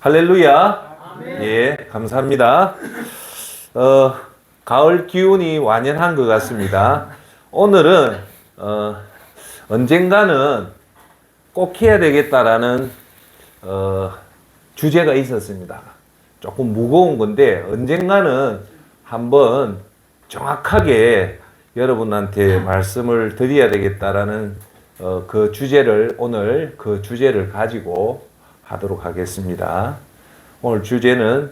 할렐루야. 예, 감사합니다. 가을 기운이 완연한 것 같습니다. 오늘은 언젠가는 꼭 해야 되겠다라는 주제가 있었습니다. 조금 무거운 건데 언젠가는 한번 정확하게 여러분한테 말씀을 드려야 되겠다라는 그 주제를 오늘 그 주제를 가지고 하도록 하겠습니다. 오늘 주제는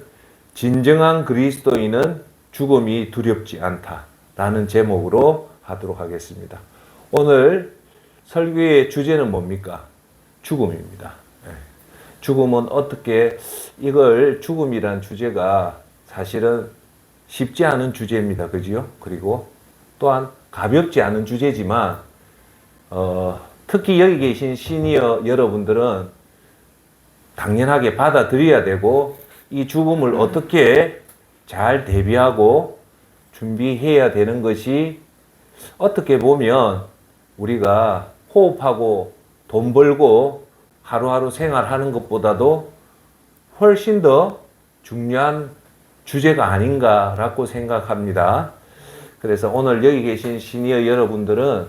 진정한 그리스도인은 죽음이 두렵지 않다라는 제목으로 하도록 하겠습니다. 오늘 설교의 주제는 뭡니까? 죽음입니다. 죽음은 어떻게 이걸 죽음이란 주제가 사실은 쉽지 않은 주제입니다. 그지요? 그리고 또한 가볍지 않은 주제지만 특히 여기 계신 시니어 여러분들은 당연하게 받아들여야 되고 이 죽음을 어떻게 잘 대비하고 준비해야 되는 것이 어떻게 보면 우리가 호흡하고 돈 벌고 하루하루 생활하는 것보다도 훨씬 더 중요한 주제가 아닌가라고 생각합니다. 그래서 오늘 여기 계신 시니어 여러분들은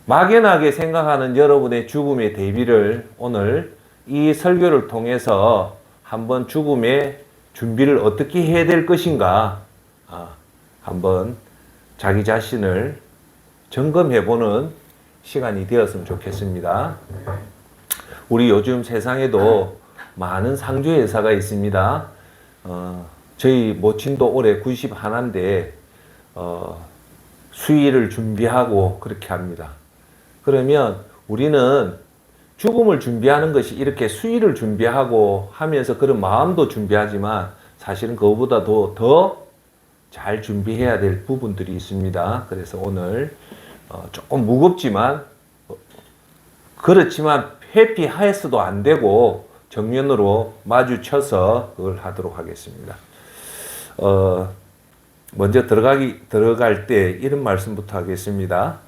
막연하게 생각하는 여러분의 죽음의 대비를 오늘 이 설교를 통해서 한번 죽음의 준비를 어떻게 해야 될 것인가 한번 자기 자신을 점검해보는 시간이 되었으면 좋겠습니다. 우리 요즘 세상에도 많은 상조회사가 있습니다. 저희 모친도 올해 91인데 수의를 준비하고 그렇게 합니다. 그러면 우리는 죽음을 준비하는 것이 이렇게 수의를 준비하고 하면서 그런 마음도 준비하지만 사실은 그거보다도 더 잘 준비해야 될 부분들이 있습니다. 그래서 오늘 조금 무겁지만 그렇지만 회피해서도 안 되고 정면으로 마주쳐서 그걸 하도록 하겠습니다. 먼저 들어갈 때 이런 말씀부터 하겠습니다.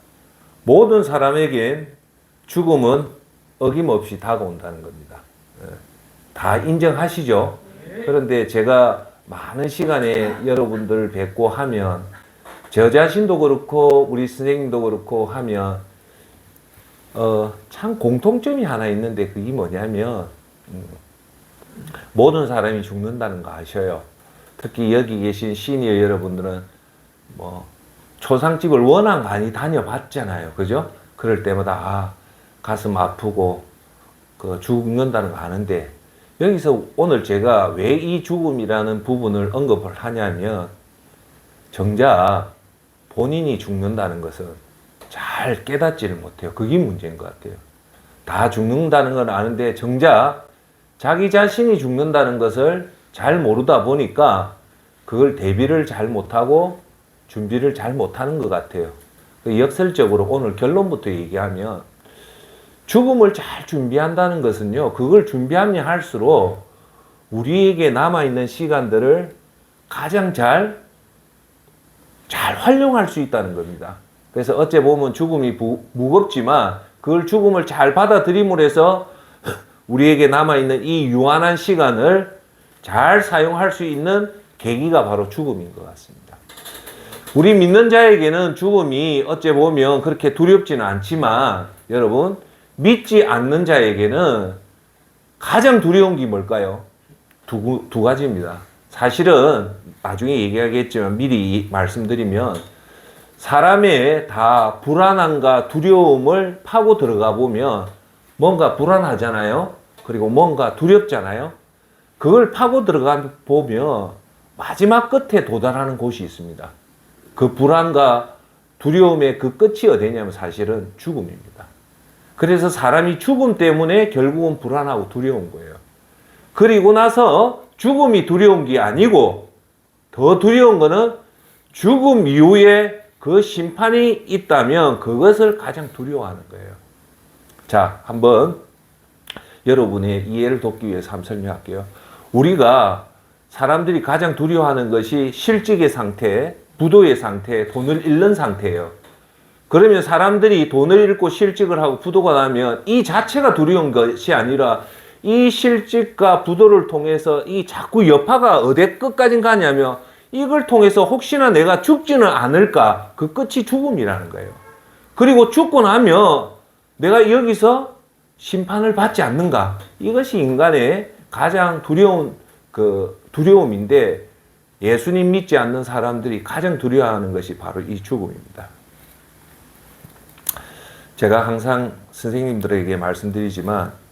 모든 사람에겐 죽음은 어김없이 다가온다는 겁니다. 다 인정하시죠? 그런데 제가 많은 시간에 여러분들 뵙고 하면 저 자신도 그렇고 우리 선생님도 그렇고 하면 참 공통점이 하나 있는데 그게 뭐냐면 모든 사람이 죽는다는 거 아셔요. 특히 여기 계신 시니어 여러분들은 초상집을 워낙 많이 다녀봤잖아요. 그죠? 그럴 때마다 가슴 아프고 죽는다는 거 아는데 여기서 오늘 제가 왜 이 죽음이라는 부분을 언급을 하냐면 정작 본인이 죽는다는 것은 잘 깨닫지를 못해요. 그게 문제인 것 같아요. 다 죽는다는 건 아는데 정작 자기 자신이 죽는다는 것을 잘 모르다 보니까 그걸 대비를 잘 못하고 준비를 잘 못하는 것 같아요. 역설적으로 오늘 결론부터 얘기하면 죽음을 잘 준비한다는 것은요, 그걸 준비하면 할수록 우리에게 남아있는 시간들을 가장 잘 활용할 수 있다는 겁니다. 그래서 어째 보면 죽음이 무겁지만 그걸 죽음을 잘 받아들임으로 해서 우리에게 남아있는 이 유한한 시간을 잘 사용할 수 있는 계기가 바로 죽음인 것 같습니다. 우리 믿는 자에게는 죽음이 어째 보면 그렇게 두렵지는 않지만 여러분 믿지 않는 자에게는 가장 두려운 게 뭘까요? 두 가지입니다. 사실은 나중에 얘기하겠지만 미리 말씀드리면 사람의 다 불안함과 두려움을 파고 들어가 보면 뭔가 불안하잖아요. 그리고 뭔가 두렵잖아요. 그걸 파고 들어가 보면 마지막 끝에 도달하는 곳이 있습니다. 그 불안과 두려움의 그 끝이 어디냐면 사실은 죽음입니다. 그래서 사람이 죽음 때문에 결국은 불안하고 두려운 거예요. 그리고 나서 죽음이 두려운 게 아니고 더 두려운 거는 죽음 이후에 그 심판이 있다면 그것을 가장 두려워하는 거예요. 자, 한번 여러분의 이해를 돕기 위해서 한번 설명할게요. 우리가 사람들이 가장 두려워하는 것이 실직의 상태, 부도의 상태, 돈을 잃는 상태예요. 그러면 사람들이 돈을 잃고 실직을 하고 부도가 나면 이 자체가 두려운 것이 아니라 이 실직과 부도를 통해서 이 자꾸 여파가 어디 끝까지 가냐면 이걸 통해서 혹시나 내가 죽지는 않을까? 그 끝이 죽음이라는 거예요. 그리고 죽고 나면 내가 여기서 심판을 받지 않는가? 이것이 인간의 가장 두려운 두려움인데 예수님 믿지 않는 사람들이 가장 두려워하는 것이 바로 이 죽음입니다. 제가 항상 선생님들에게 말씀드리지만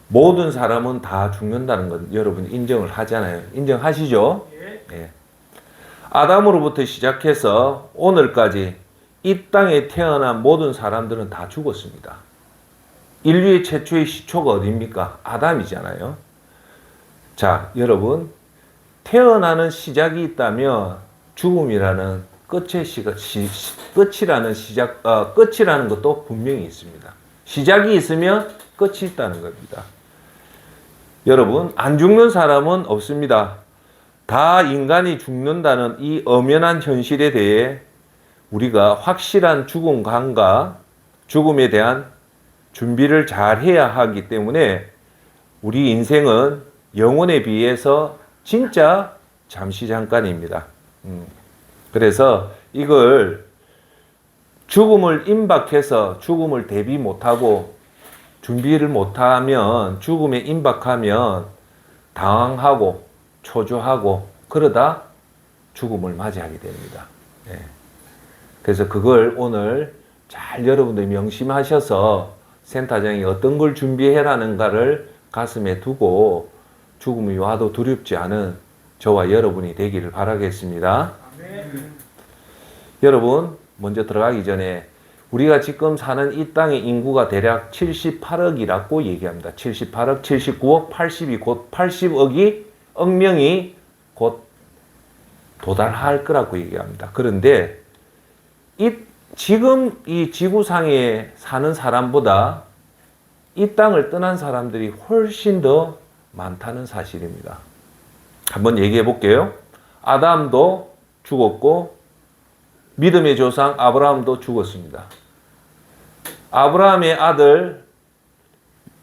모든 사람은 다 죽는다는 건 여러분 인정을 하잖아요. 인정하시죠? 예. 아담으로부터 시작해서 오늘까지 이 땅에 태어난 모든 사람들은 다 죽었습니다. 인류의 최초의 시초가 어디입니까? 아담이잖아요. 자, 여러분, 태어나는 시작이 있다면 죽음이라는 끝이라는 것도 분명히 있습니다. 시작이 있으면 끝이 있다는 겁니다. 여러분, 안 죽는 사람은 없습니다. 다 인간이 죽는다는 이 엄연한 현실에 대해 우리가 확실한 죽음감과 죽음에 대한 준비를 잘 해야 하기 때문에 우리 인생은 영혼에 비해서 진짜 잠시 잠깐입니다. 그래서 이걸 죽음을 임박해서 죽음을 대비 못하고 준비를 못하면 죽음에 임박하면 당황하고 초조하고 그러다 죽음을 맞이하게 됩니다. 네. 그래서 그걸 오늘 잘 여러분들이 명심하셔서 센터장이 어떤 걸 준비해라는가를 가슴에 두고 죽음이 와도 두렵지 않은 저와 여러분이 되기를 바라겠습니다. 아멘. 여러분, 먼저 들어가기 전에 우리가 지금 사는 이 땅의 인구가 대략 78억이라고 얘기합니다. 78억, 79억, 80이 곧 80억이 억명이 곧 도달할 거라고 얘기합니다. 그런데 지금 이 지구상에 사는 사람보다 이 땅을 떠난 사람들이 훨씬 더 많다는 사실입니다. 한번 얘기해 볼게요. 아담도 죽었고 믿음의 조상 아브라함도 죽었습니다. 아브라함의 아들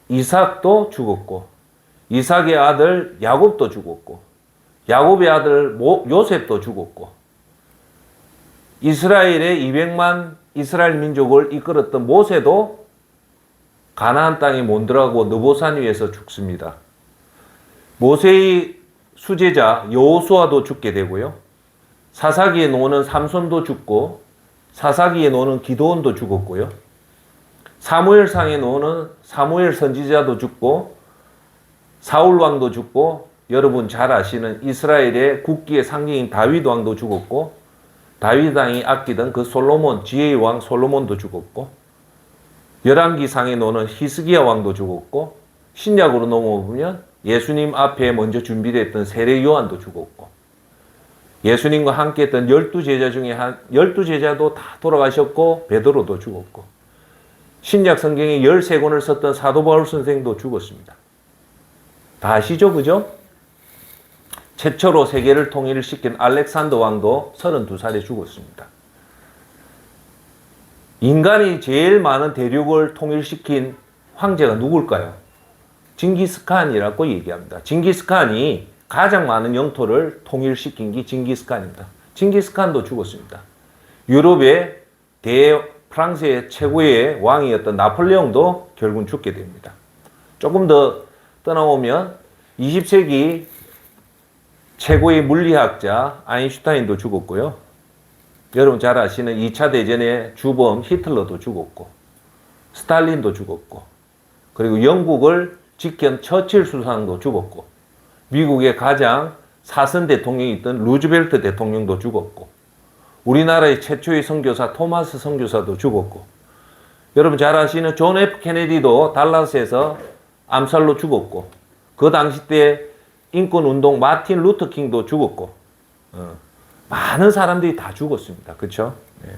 이삭도 죽었고 이삭의 아들 야곱도 죽었고 야곱의 아들 요셉도 죽었고 이스라엘의 200만 이스라엘 민족을 이끌었던 모세도 가나안 땅에 못 들어가고 느보산 위에서 죽습니다. 모세의 수제자 여호수아도 죽게 되고요. 사사기에 노는 삼손도 죽고 사사기에 노는 기드온도 죽었고요. 사무엘상에 노는 사무엘 선지자도 죽고 사울 왕도 죽고 여러분 잘 아시는 이스라엘의 국기의 상징인 다윗 왕도 죽었고 다윗 왕이 아끼던 그 솔로몬 지혜의 왕 솔로몬도 죽었고 열왕기상에 노는 히스기야 왕도 죽었고 신약으로 넘어오면 예수님 앞에 먼저 준비됐던 세례 요한도 죽었고 예수님과 함께 했던 12제자 중에 12제자도 다 돌아가셨고 베드로도 죽었고 신약 성경에 13권을 썼던 사도 바울 선생도 죽었습니다. 다 아시죠? 그죠? 최초로 세계를 통일시킨 알렉산더 왕도 32살에 죽었습니다. 인간이 제일 많은 대륙을 통일시킨 황제가 누굴까요? 징기스칸이라고 얘기합니다. 징기스칸이 가장 많은 영토를 통일시킨 게 징기스칸입니다. 징기스칸도 죽었습니다. 유럽의 프랑스의 최고의 왕이었던 나폴레옹도 결국은 죽게 됩니다. 조금 더 떠나오면 20세기 최고의 물리학자 아인슈타인도 죽었고요. 여러분 잘 아시는 2차 대전의 주범 히틀러도 죽었고 스탈린도 죽었고 그리고 영국을 지킨 처칠 수상도 죽었고 미국의 가장 사선 대통령이 있던 루즈벨트 대통령도 죽었고 우리나라의 최초의 선교사 토마스 선교사도 죽었고 여러분 잘 아시는 존 F 케네디도 달라스에서 암살로 죽었고 그 당시 때 인권운동 마틴 루터 킹도 죽었고 많은 사람들이 다 죽었습니다. 그렇죠? 네.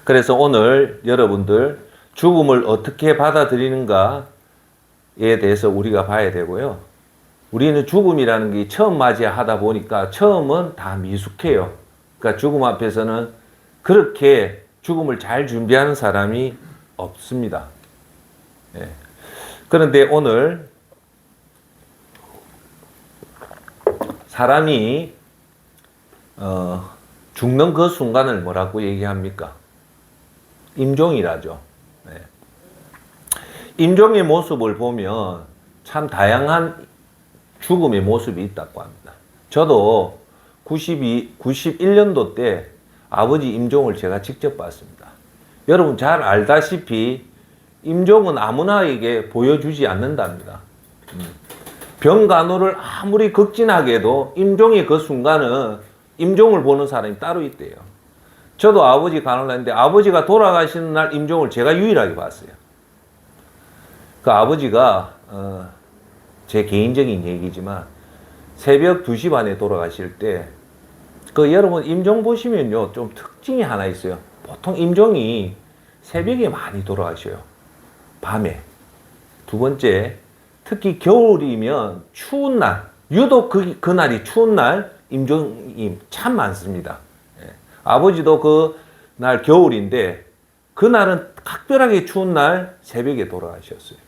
그래서 오늘 여러분들 죽음을 어떻게 받아들이는가에 대해서 우리가 봐야 되고요. 우리는 죽음이라는 게 처음 맞이하다 보니까 처음은 다 미숙해요. 그러니까 죽음 앞에서는 그렇게 죽음을 잘 준비하는 사람이 없습니다. 네. 그런데 오늘 사람이 죽는 그 순간을 뭐라고 얘기합니까? 임종이라죠. 네. 임종의 모습을 보면 참 다양한 죽음의 모습이 있다고 합니다. 저도 91년도 때 아버지 임종을 제가 직접 봤습니다. 여러분 잘 알다시피 임종은 아무나에게 보여주지 않는답니다. 병간호를 아무리 극진하게 도 임종의 그 순간은 임종을 보는 사람이 따로 있대요. 저도 아버지 간호를 했는데 아버지가 돌아가시는 날 임종을 제가 유일하게 봤어요. 그 아버지가 제 개인적인 얘기지만 새벽 2시 반에 돌아가실 때 그 여러분 임종 보시면요 좀 특징이 하나 있어요. 보통 임종이 새벽에 많이 돌아가셔요. 밤에. 두 번째, 특히 겨울이면 추운 날, 유독 그날이 추운 날 임종이 참 많습니다. 예. 아버지도 그날 겨울인데 그날은 각별하게 추운 날 새벽에 돌아가셨어요.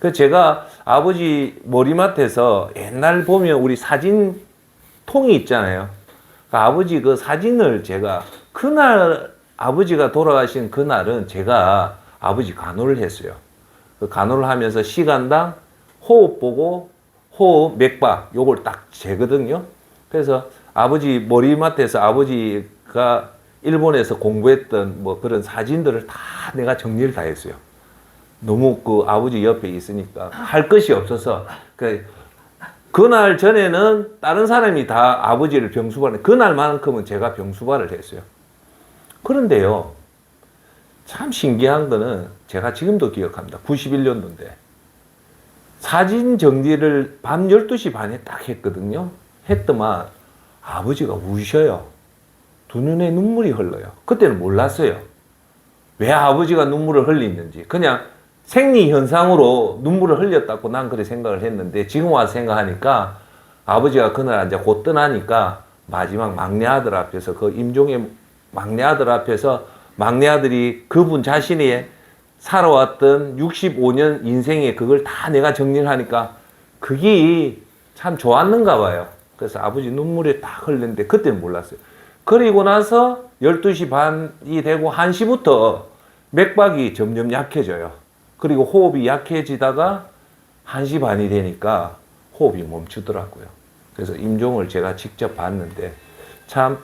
그래서 제가 아버지 머리맡에서 옛날 보면 우리 사진 통이 있잖아요. 아버지 그 사진을 제가 그날 아버지가 돌아가신 그날은 제가 아버지 간호를 했어요. 그 간호를 하면서 시간당 호흡 보고 호흡 맥박 요걸 딱 재거든요. 그래서 아버지 머리맡에서 아버지가 일본에서 공부했던 뭐 그런 사진들을 다 내가 정리를 다 했어요. 너무 그 아버지 옆에 있으니까 할 것이 없어서 그날 전에는 다른 사람이 다 아버지를 병수발을 그날만큼은 제가 병수발을 했어요. 그런데요 참 신기한 거는 제가 지금도 기억합니다. 91년도인데 사진 정리를 밤 12시 반에 딱 했거든요. 했더만 아버지가 우셔요. 두 눈에 눈물이 흘러요. 그때는 몰랐어요. 왜 아버지가 눈물을 흘리는지. 그냥 생리현상으로 눈물을 흘렸다고 난 그렇게 생각을 했는데 지금 와서 생각하니까 아버지가 그날 이제 곧 떠나니까 마지막 막내 아들 앞에서 그 임종의 막내 아들 앞에서 막내 아들이 그분 자신이 살아왔던 65년 인생에 그걸 다 내가 정리를 하니까 그게 참 좋았는가 봐요. 그래서 아버지 눈물이 딱 흘렸는데 그때는 몰랐어요. 그리고 나서 12시 반이 되고 1시부터 맥박이 점점 약해져요. 그리고 호흡이 약해지다가 1시 반이 되니까 호흡이 멈추더라고요. 그래서 임종을 제가 직접 봤는데 참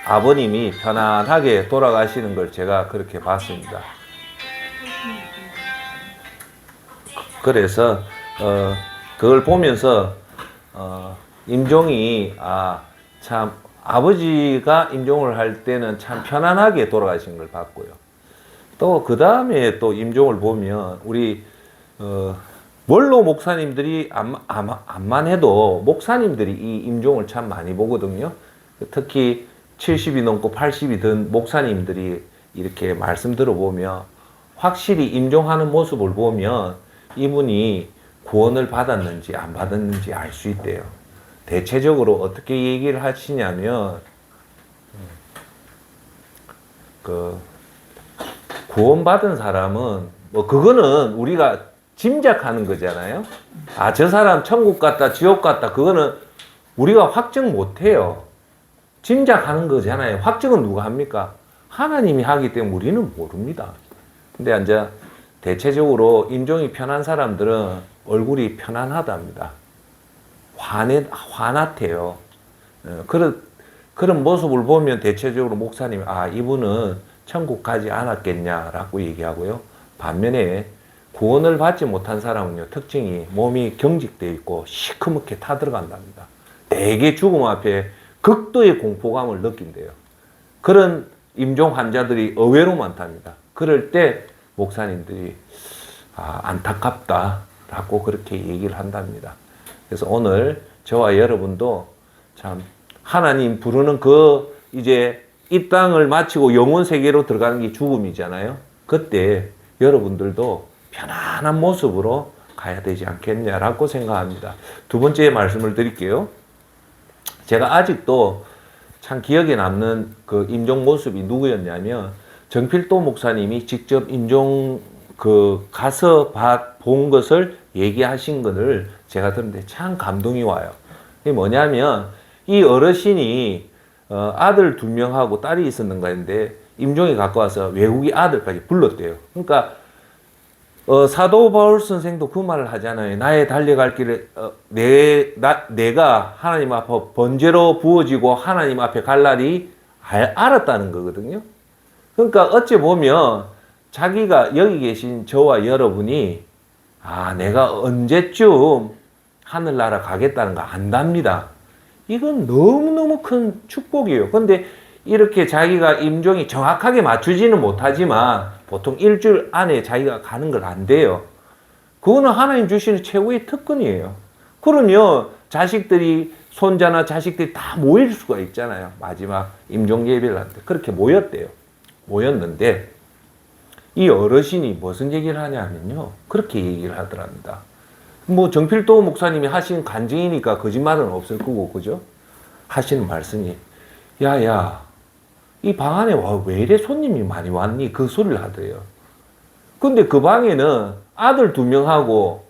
아버님이 편안하게 돌아가시는 걸 제가 그렇게 봤습니다. 그래서 그걸 보면서 임종이 참 아버지가 임종을 할 때는 참 편안하게 돌아가신 걸 봤고요. 또 그 다음에 또 임종을 보면 우리 원로 목사님들이 암만 해도 목사님들이 이 임종을 참 많이 보거든요. 특히 70이 넘고 80이 든 목사님들이 이렇게 말씀 들어보면 확실히 임종하는 모습을 보면 이분이 구원을 받았는지 안 받았는지 알 수 있대요. 대체적으로 어떻게 얘기를 하시냐면 구원받은 사람은 뭐 그거는 우리가 짐작하는 거잖아요. 저 사람 천국 갔다 지옥 갔다 그거는 우리가 확정 못 해요. 짐작하는 거잖아요. 확정은 누가 합니까? 하나님이 하기 때문에 우리는 모릅니다. 근데 이제 대체적으로 임종이 편한 사람들은 얼굴이 편안하답니다. 환하대요. 그런 모습을 보면 대체적으로 목사님이 이분은 천국 가지 않았겠냐라고 얘기하고요. 반면에 구원을 받지 못한 사람은요, 특징이 몸이 경직되어 있고 시커멓게 타들어간답니다. 대개 죽음 앞에 극도의 공포감을 느낀대요. 그런 임종 환자들이 의외로 많답니다. 그럴 때 목사님들이 안타깝다라고 그렇게 얘기를 한답니다. 그래서 오늘 저와 여러분도 참 하나님 부르는 이제 이 땅을 마치고 영혼 세계로 들어가는 게 죽음이잖아요. 그때 여러분들도 편안한 모습으로 가야 되지 않겠냐라고 생각합니다. 두 번째 말씀을 드릴게요. 제가 아직도 참 기억에 남는 그 임종 모습이 누구였냐면 정필도 목사님이 직접 임종 가서 본 것을 얘기하신 것을 제가 들었는데 참 감동이 와요. 이게 뭐냐면, 이 어르신이, 아들 2명하고 딸이 있었는가 했는데, 임종이 갖고 와서 외국인 아들까지 불렀대요. 그러니까, 사도 바울 선생도 그 말을 하잖아요. 나의 달려갈 길을, 내가 하나님 앞에 번제로 부어지고 하나님 앞에 갈 날이 알았다는 거거든요. 그러니까 어찌 보면 자기가 여기 계신 저와 여러분이 내가 언제쯤 하늘나라 가겠다는 거 안답니다. 이건 너무너무 큰 축복이에요. 근데 이렇게 자기가 임종이 정확하게 맞추지는 못하지만 보통 일주일 안에 자기가 가는 걸 안 돼요. 그거는 하나님 주시는 최고의 특권이에요. 그러면 자식들이, 손자나 자식들이 다 모일 수가 있잖아요. 마지막 임종 예배를 할 때. 그렇게 모였대요. 모였는데 이 어르신이 무슨 얘기를 하냐면요. 그렇게 얘기를 하더랍니다. 뭐 정필도 목사님이 하신 간증이니까 거짓말은 없을 거고, 그죠? 하시는 말씀이, 야야, 이 방 안에 왜 이래 손님이 많이 왔니? 그 소리를 하더래요. 근데 그 방에는 아들 2명하고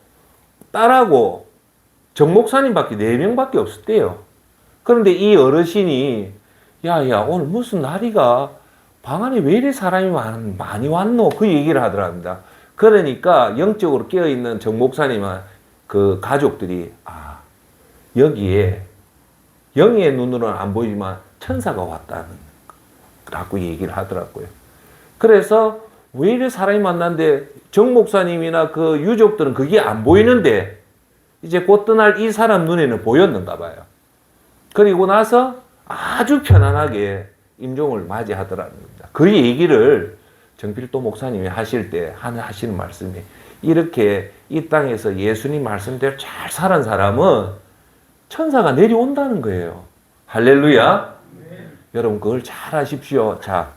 딸하고 정 목사님밖에 4명밖에 없었대요. 그런데 이 어르신이, 야야, 오늘 무슨 날이가 방 안에 왜 이래 사람이 많이 왔노? 그 얘기를 하더랍니다. 그러니까 영적으로 깨어있는 정 목사님은 그 가족들이, 여기에 영의 눈으로는 안 보이지만 천사가 왔다는 라고 얘기를 하더라고요. 그래서 왜 이래 사람이 만났는데 정 목사님이나 그 유족들은 그게 안 보이는데 이제 곧 떠날 이 사람 눈에는 보였는가 봐요. 그리고 나서 아주 편안하게 임종을 맞이하더랍니다. 그 얘기를 정필도 목사님이 하실 때 하시는 말씀이, 이렇게 이 땅에서 예수님 말씀대로 잘 살은 사람은 천사가 내려온다는 거예요. 할렐루야. 네. 여러분 그걸 잘 하십시오. 자,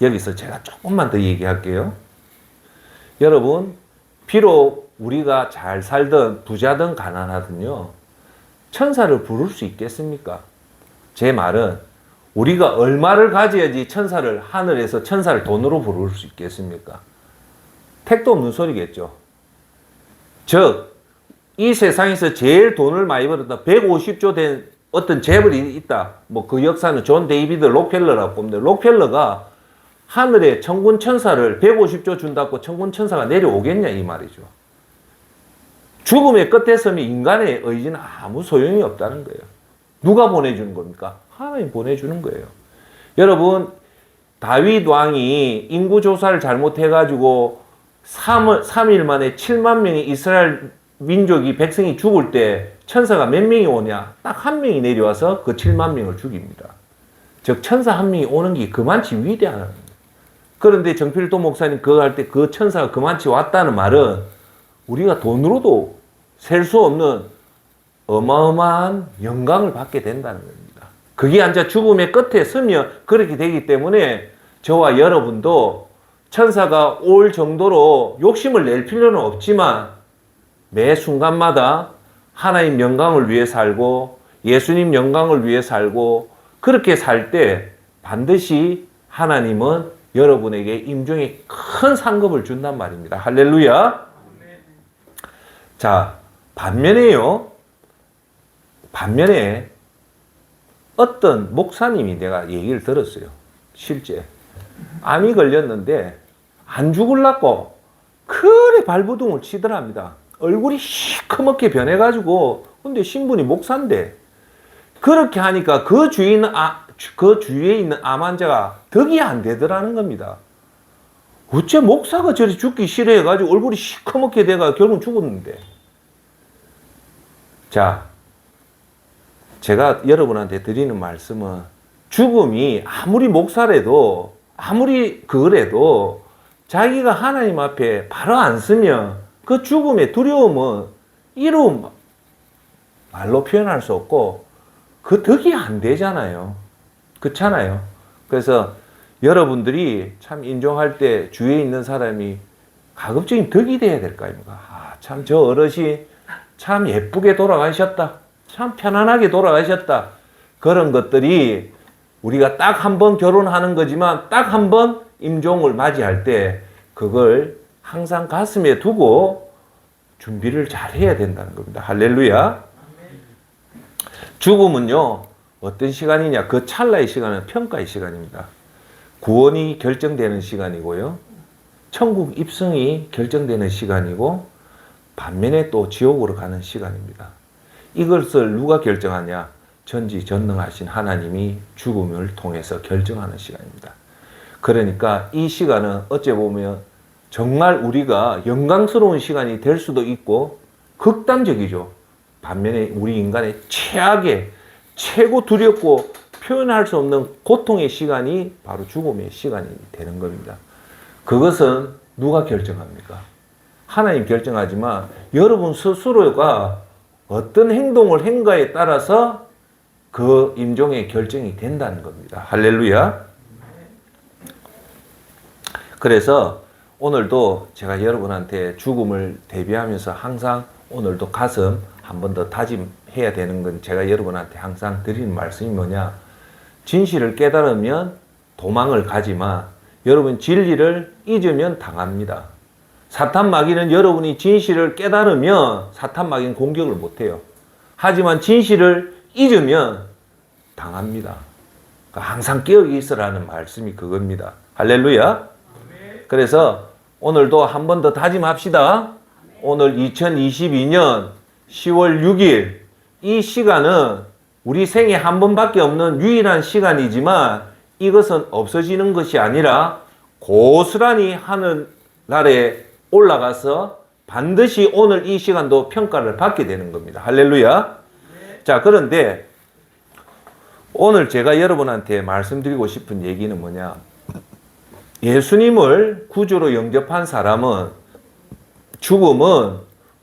여기서 제가 조금만 더 얘기할게요. 여러분, 비록 우리가 잘 살든 부자든 가난하든요, 천사를 부를 수 있겠습니까? 제 말은 우리가 얼마를 가져야지 하늘에서 천사를 돈으로 부를 수 있겠습니까? 택도 없는 소리겠죠. 즉, 이 세상에서 제일 돈을 많이 벌었다, 150조 된 어떤 재벌이 있다. 뭐 그 역사는 존 데이비드 록펠러라고 봅니다. 록펠러가 하늘에 천군 천사를 150조 준다고 천군 천사가 내려오겠냐 이 말이죠. 죽음의 끝에 서면 인간의 의지는 아무 소용이 없다는 거예요. 누가 보내주는 겁니까? 하나님 보내주는 거예요. 여러분, 다윗 왕이 인구조사를 잘못해가지고 3일 만에 7만 명의 이스라엘 민족이, 백성이 죽을 때 천사가 몇 명이 오냐? 딱 1명이 내려와서 그 7만 명을 죽입니다. 즉 천사 1명이 오는 게 그만치 위대한 거예요. 그런데 정필도 목사님 그거 할 때 그 천사가 그만치 왔다는 말은 우리가 돈으로도 셀 수 없는 어마어마한 영광을 받게 된다는 겁니다. 그게 앉아 죽음의 끝에 서면 그렇게 되기 때문에 저와 여러분도 천사가 올 정도로 욕심을 낼 필요는 없지만 매 순간마다 하나님 영광을 위해 살고 예수님 영광을 위해 살고 그렇게 살 때 반드시 하나님은 여러분에게 임종의 큰 상급을 준단 말입니다. 할렐루야. 자, 반면에 어떤 목사님이 내가 얘기를 들었어요. 실제 암이 걸렸는데 안 죽으려고 그래 발버둥을 치더랍니다. 얼굴이 시커멓게 변해가지고, 근데 신분이 목사인데 그렇게 하니까 그 주위에 있는 암 환자가 덕이 안 되더라는 겁니다. 어째 목사가 저리 죽기 싫어해가지고 얼굴이 시커멓게 돼가 결국은 죽었는데. 자, 제가 여러분한테 드리는 말씀은 죽음이 아무리 목사래도 아무리 그래도 자기가 하나님 앞에 바로 안 서면 그 죽음의 두려움은 이루 말로 표현할 수 없고 그 덕이 안 되잖아요. 그렇잖아요. 그래서 여러분들이 참 인종할 때 주위에 있는 사람이 가급적인 덕이 돼야 될 거 아닙니까? 참 저 어르신 참 예쁘게 돌아가셨다. 참 편안하게 돌아가셨다. 그런 것들이 우리가 딱 한 번 결혼하는 거지만 딱 한 번 임종을 맞이할 때 그걸 항상 가슴에 두고 준비를 잘 해야 된다는 겁니다. 할렐루야. 죽음은요, 어떤 시간이냐? 그 찰나의 시간은 평가의 시간입니다. 구원이 결정되는 시간이고요. 천국 입성이 결정되는 시간이고, 반면에 또 지옥으로 가는 시간입니다. 이것을 누가 결정하냐? 전지전능하신 하나님이 죽음을 통해서 결정하는 시간입니다. 그러니까 이 시간은 어찌 보면 정말 우리가 영광스러운 시간이 될 수도 있고 극단적이죠. 반면에 우리 인간의 최악의 최고 두렵고 표현할 수 없는 고통의 시간이 바로 죽음의 시간이 되는 겁니다. 그것은 누가 결정합니까? 하나님 결정하지만 여러분 스스로가 어떤 행동을 행가에 따라서 그 임종의 결정이 된다는 겁니다. 할렐루야. 그래서 오늘도 제가 여러분한테 죽음을 대비하면서 항상 오늘도 가슴 한 번 더 다짐해야 되는 건 제가 여러분한테 항상 드리는 말씀이 뭐냐? 진실을 깨달으면 도망을 가지만 여러분 진리를 잊으면 당합니다. 사탄 마귀는 여러분이 진실을 깨달으면 사탄 마귀는 공격을 못해요. 하지만 진실을 잊으면 당합니다. 그러니까 항상 깨어 있으라는 말씀이 그겁니다. 할렐루야. 그래서 오늘도 한 번 더 다짐합시다. 오늘 2022년 10월 6일 이 시간은 우리 생에 한 번밖에 없는 유일한 시간이지만 이것은 없어지는 것이 아니라 고스란히 하늘나라에 올라가서 반드시 오늘 이 시간도 평가를 받게 되는 겁니다. 할렐루야. 자, 그런데 오늘 제가 여러분한테 말씀드리고 싶은 얘기는 뭐냐? 예수님을 구주로 영접한 사람은 죽음은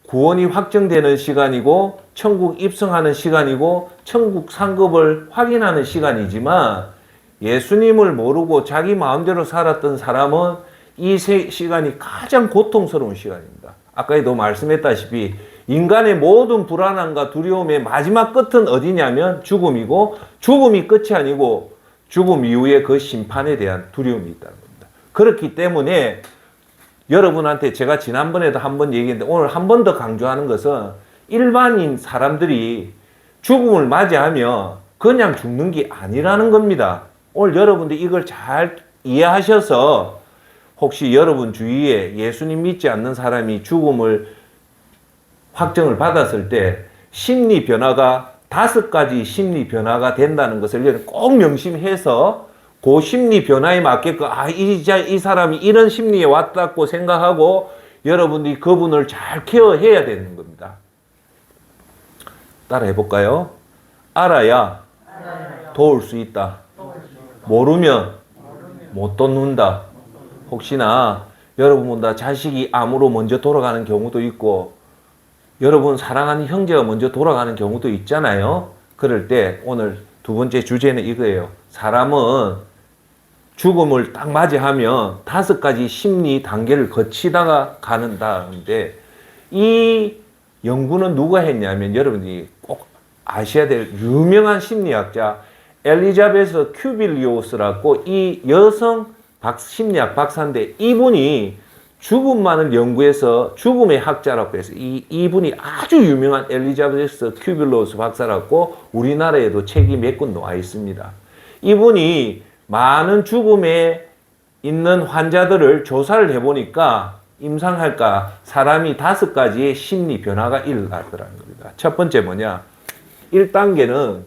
구원이 확정되는 시간이고 천국 입성하는 시간이고 천국 상급을 확인하는 시간이지만 예수님을 모르고 자기 마음대로 살았던 사람은 이 시간이 가장 고통스러운 시간입니다. 아까도 말씀했다시피 인간의 모든 불안함과 두려움의 마지막 끝은 어디냐면 죽음이고 죽음이 끝이 아니고 죽음 이후에 그 심판에 대한 두려움이 있다는 겁니다. 그렇기 때문에 여러분한테 제가 지난번에도 한번 얘기했는데 오늘 한 번 더 강조하는 것은 일반인 사람들이 죽음을 맞이하면 그냥 죽는 게 아니라는 겁니다. 오늘 여러분들 이걸 잘 이해하셔서 혹시 여러분 주위에 예수님 믿지 않는 사람이 죽음을 확정을 받았을 때 심리 변화가 5가지 심리 변화가 된다는 것을 꼭 명심해서 그 심리 변화에 맞게끔 이 사람이 이런 심리에 왔다고 생각하고 여러분들이 그분을 잘 케어해야 되는 겁니다. 따라 해볼까요? 알아야 도울 수 있다. 모르면 못 돕는다. 혹시나 여러분보다 자식이 암으로 먼저 돌아가는 경우도 있고 여러분 사랑하는 형제가 먼저 돌아가는 경우도 있잖아요. 그럴 때 오늘 두 번째 주제는 이거예요. 사람은 죽음을 딱 맞이하면 5가지 심리 단계를 거치다가 가는다는데 이 연구는 누가 했냐면 여러분이 꼭 아셔야 될 유명한 심리학자 엘리자베스 큐빌리오스라고 이 여성 심리학 박사인데 이분이 죽음만을 연구해서 죽음의 학자라고 해서 이분이 아주 유명한 엘리자베스 큐빌리오스 박사라고 우리나라에도 책이 몇 권 나와 있습니다. 이분이 많은 죽음에 있는 환자들을 조사를 해보니까 임상할까 사람이 5가지의 심리 변화가 일어나더라는 겁니다. 첫 번째 뭐냐? 1단계는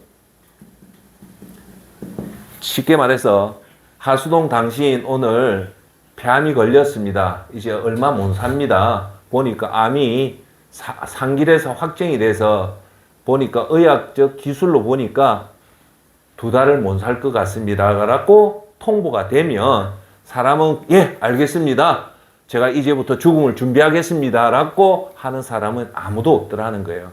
쉽게 말해서 하수동 당신 오늘 폐암이 걸렸습니다. 이제 얼마 못 삽니다. 보니까 암이 상길에서 확정이 돼서 보니까 의학적 기술로 보니까 2달을 못 살 것 같습니다. 라고 통보가 되면 사람은 예, 알겠습니다. 제가 이제부터 죽음을 준비하겠습니다. 라고 하는 사람은 아무도 없더라는 거예요.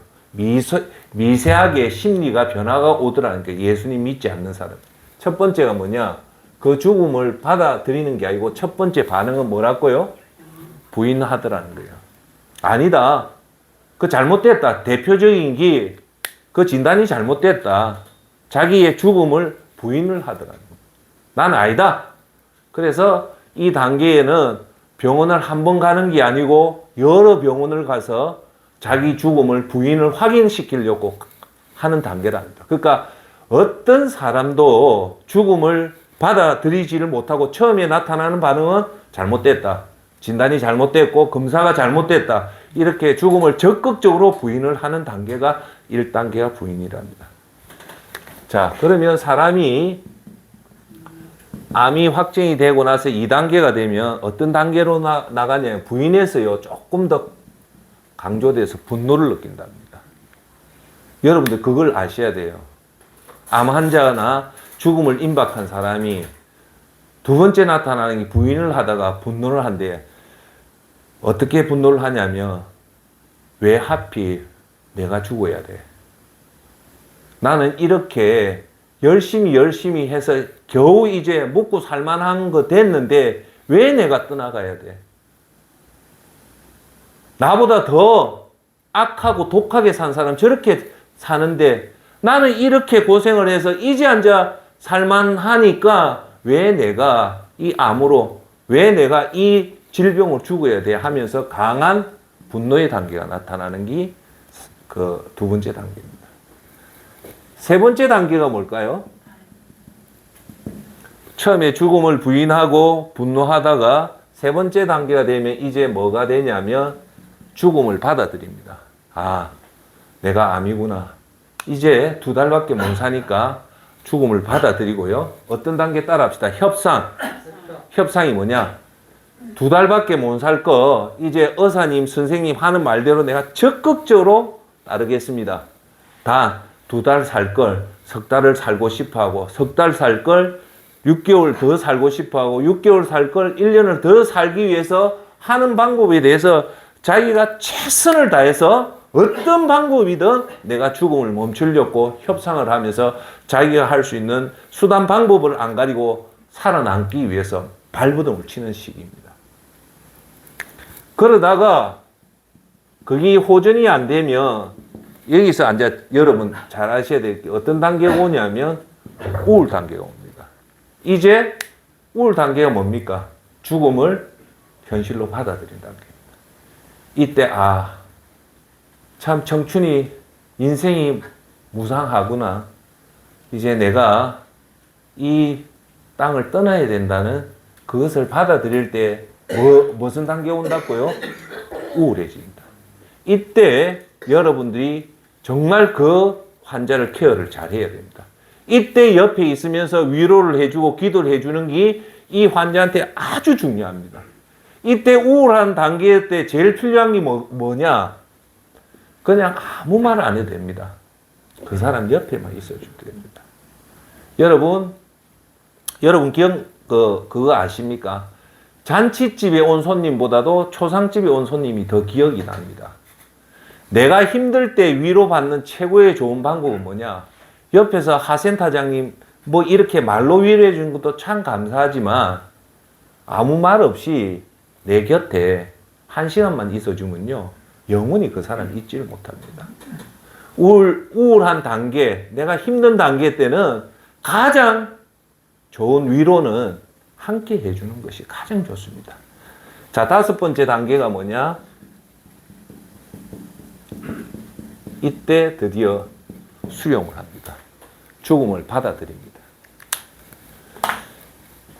미세하게 심리가 변화가 오더라는 거예요. 예수님 믿지 않는 사람. 첫 번째가 뭐냐? 그 죽음을 받아들이는 게 아니고 첫 번째 반응은 뭐라고요? 부인하더라는 거예요. 아니다. 그 잘못됐다. 대표적인 게 그 진단이 잘못됐다. 자기의 죽음을 부인을 하더라는 거예요. 난 아니다. 그래서 이 단계에는 병원을 한 번 가는 게 아니고 여러 병원을 가서 자기 죽음을 부인을 확인시키려고 하는 단계랍니다. 그러니까 어떤 사람도 죽음을 받아들이지를 못하고 처음에 나타나는 반응은 잘못됐다. 진단이 잘못됐고 검사가 잘못됐다. 이렇게 죽음을 적극적으로 부인을 하는 단계가 1단계가 부인이랍니다. 자, 그러면 사람이 암이 확정이 되고 나서 2단계가 되면 어떤 단계로 나가냐? 부인에서요, 조금 더 강조돼서 분노를 느낀답니다. 여러분들 그걸 아셔야 돼요. 암 환자나 죽음을 임박한 사람이 두 번째 나타나는 게 부인을 하다가 분노를 한대. 어떻게 분노를 하냐면, 왜 하필 내가 죽어야 돼? 나는 이렇게 열심히 해서 겨우 이제 먹고 살만한 거 됐는데 왜 내가 떠나가야 돼? 나보다 더 악하고 독하게 산 사람 저렇게 사는데 나는 이렇게 고생을 해서 이제 앉아 살만하니까 왜 내가 이 암으로, 왜 내가 이 질병으로 죽어야 돼? 하면서 강한 분노의 단계가 나타나는 게 그 두 번째 단계입니다. 세 번째 단계가 뭘까요? 처음에 죽음을 부인하고 분노하다가 세 번째 단계가 되면 이제 뭐가 되냐면 죽음을 받아들입니다. 아, 내가 암이구나. 이제 2달밖에 못 사니까 죽음을 받아들이고요. 어떤 단계 따라합시다. 협상. 협상이 뭐냐? 2달밖에 못 살 거 이제 의사님, 선생님 하는 말대로 내가 적극적으로 따르겠습니다. 다 2달 살 걸 3달을 살고 싶어하고 3달 살 걸 6개월 더 살고 싶어하고 6개월 살 걸 1년을 더 살기 위해서 하는 방법에 대해서 자기가 최선을 다해서 어떤 방법이든 내가 죽음을 멈추려고 협상을 하면서 자기가 할 수 있는 수단 방법을 안 가리고 살아남기 위해서 발버둥을 치는 시기입니다. 그러다가 그게 호전이 안 되면 여기서 이제 여러분 잘 아셔야 될 게 어떤 단계가 오냐면 우울 단계가 옵니다. 이제 우울 단계가 뭡니까? 죽음을 현실로 받아들인 단계입니다. 이때 참 청춘이 인생이 무상하구나. 이제 내가 이 땅을 떠나야 된다는 그것을 받아들일 때 무슨 단계가 온다고요? 우울해집니다. 이때 여러분들이 정말 그 환자를 케어를 잘 해야 됩니다. 이때 옆에 있으면서 위로를 해주고 기도를 해주는 게 이 환자한테 아주 중요합니다. 이때 우울한 단계 때 제일 필요한 게 뭐냐? 그냥 아무 말 안 해도 됩니다. 그 사람 옆에만 있어주면 됩니다. 여러분 그거 아십니까? 잔치집에 온 손님보다도 초상집에 온 손님이 더 기억이 납니다. 내가 힘들 때 위로받는 최고의 좋은 방법은 뭐냐? 옆에서 하센터장님 뭐 이렇게 말로 위로해 주는 것도 참 감사하지만 아무 말 없이 내 곁에 1시간만 있어주면요. 영원히 그 사람 잊지를 못합니다. 우울한 단계, 내가 힘든 단계 때는 가장 좋은 위로는 함께 해주는 것이 가장 좋습니다. 자, 5번째 단계가 뭐냐? 이때 드디어 수용을 합니다. 죽음을 받아들입니다.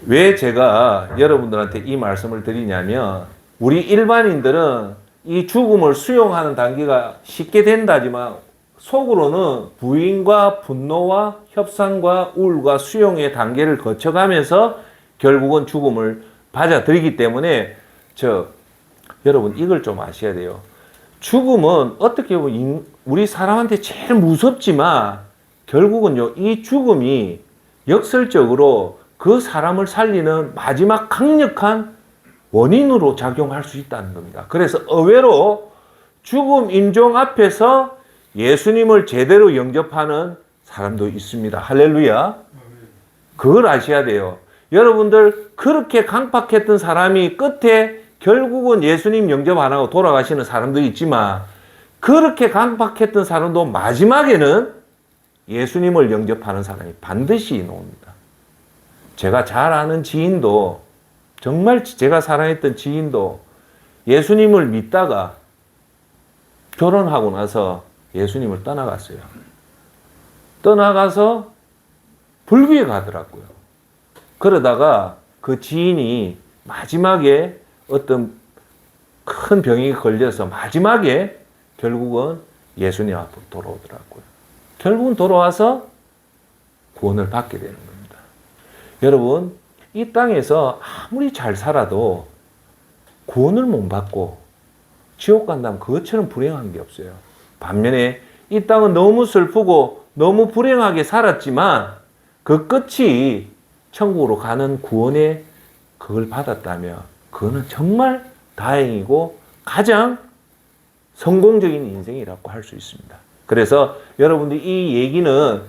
왜 제가 여러분들한테 이 말씀을 드리냐면 우리 일반인들은 이 죽음을 수용하는 단계가 쉽게 된다지만 속으로는 부인과 분노와 협상과 우울과 수용의 단계를 거쳐가면서 결국은 죽음을 받아들이기 때문에 여러분 이걸 좀 아셔야 돼요. 죽음은 어떻게 보면 우리 사람한테 제일 무섭지만 결국은요, 이 죽음이 역설적으로 그 사람을 살리는 마지막 강력한 원인으로 작용할 수 있다는 겁니다. 그래서 의외로 죽음 임종 앞에서 예수님을 제대로 영접하는 사람도 있습니다. 할렐루야. 그걸 아셔야 돼요. 여러분들 그렇게 강팍했던 사람이 끝에 결국은 예수님 영접 안 하고 돌아가시는 사람도 있지만 그렇게 강팍했던 사람도 마지막에는 예수님을 영접하는 사람이 반드시 나옵니다. 제가 잘 아는 지인도 정말 제가 사랑했던 지인도 예수님을 믿다가 결혼하고 나서 예수님을 떠나갔어요. 떠나가서 불교에 가더라고요. 그러다가 그 지인이 마지막에 어떤 큰 병이 걸려서 마지막에 결국은 예수님 앞으로 돌아오더라고요. 결국은 돌아와서 구원을 받게 되는 겁니다. 여러분, 이 땅에서 아무리 잘 살아도 구원을 못 받고 지옥 간다면 그것처럼 불행한 게 없어요. 반면에 이 땅은 너무 슬프고 너무 불행하게 살았지만 그 끝이 천국으로 가는 구원의 그걸 받았다면 그거는 정말 다행이고 가장 성공적인 인생이라고 할 수 있습니다. 그래서 여러분들 이 얘기는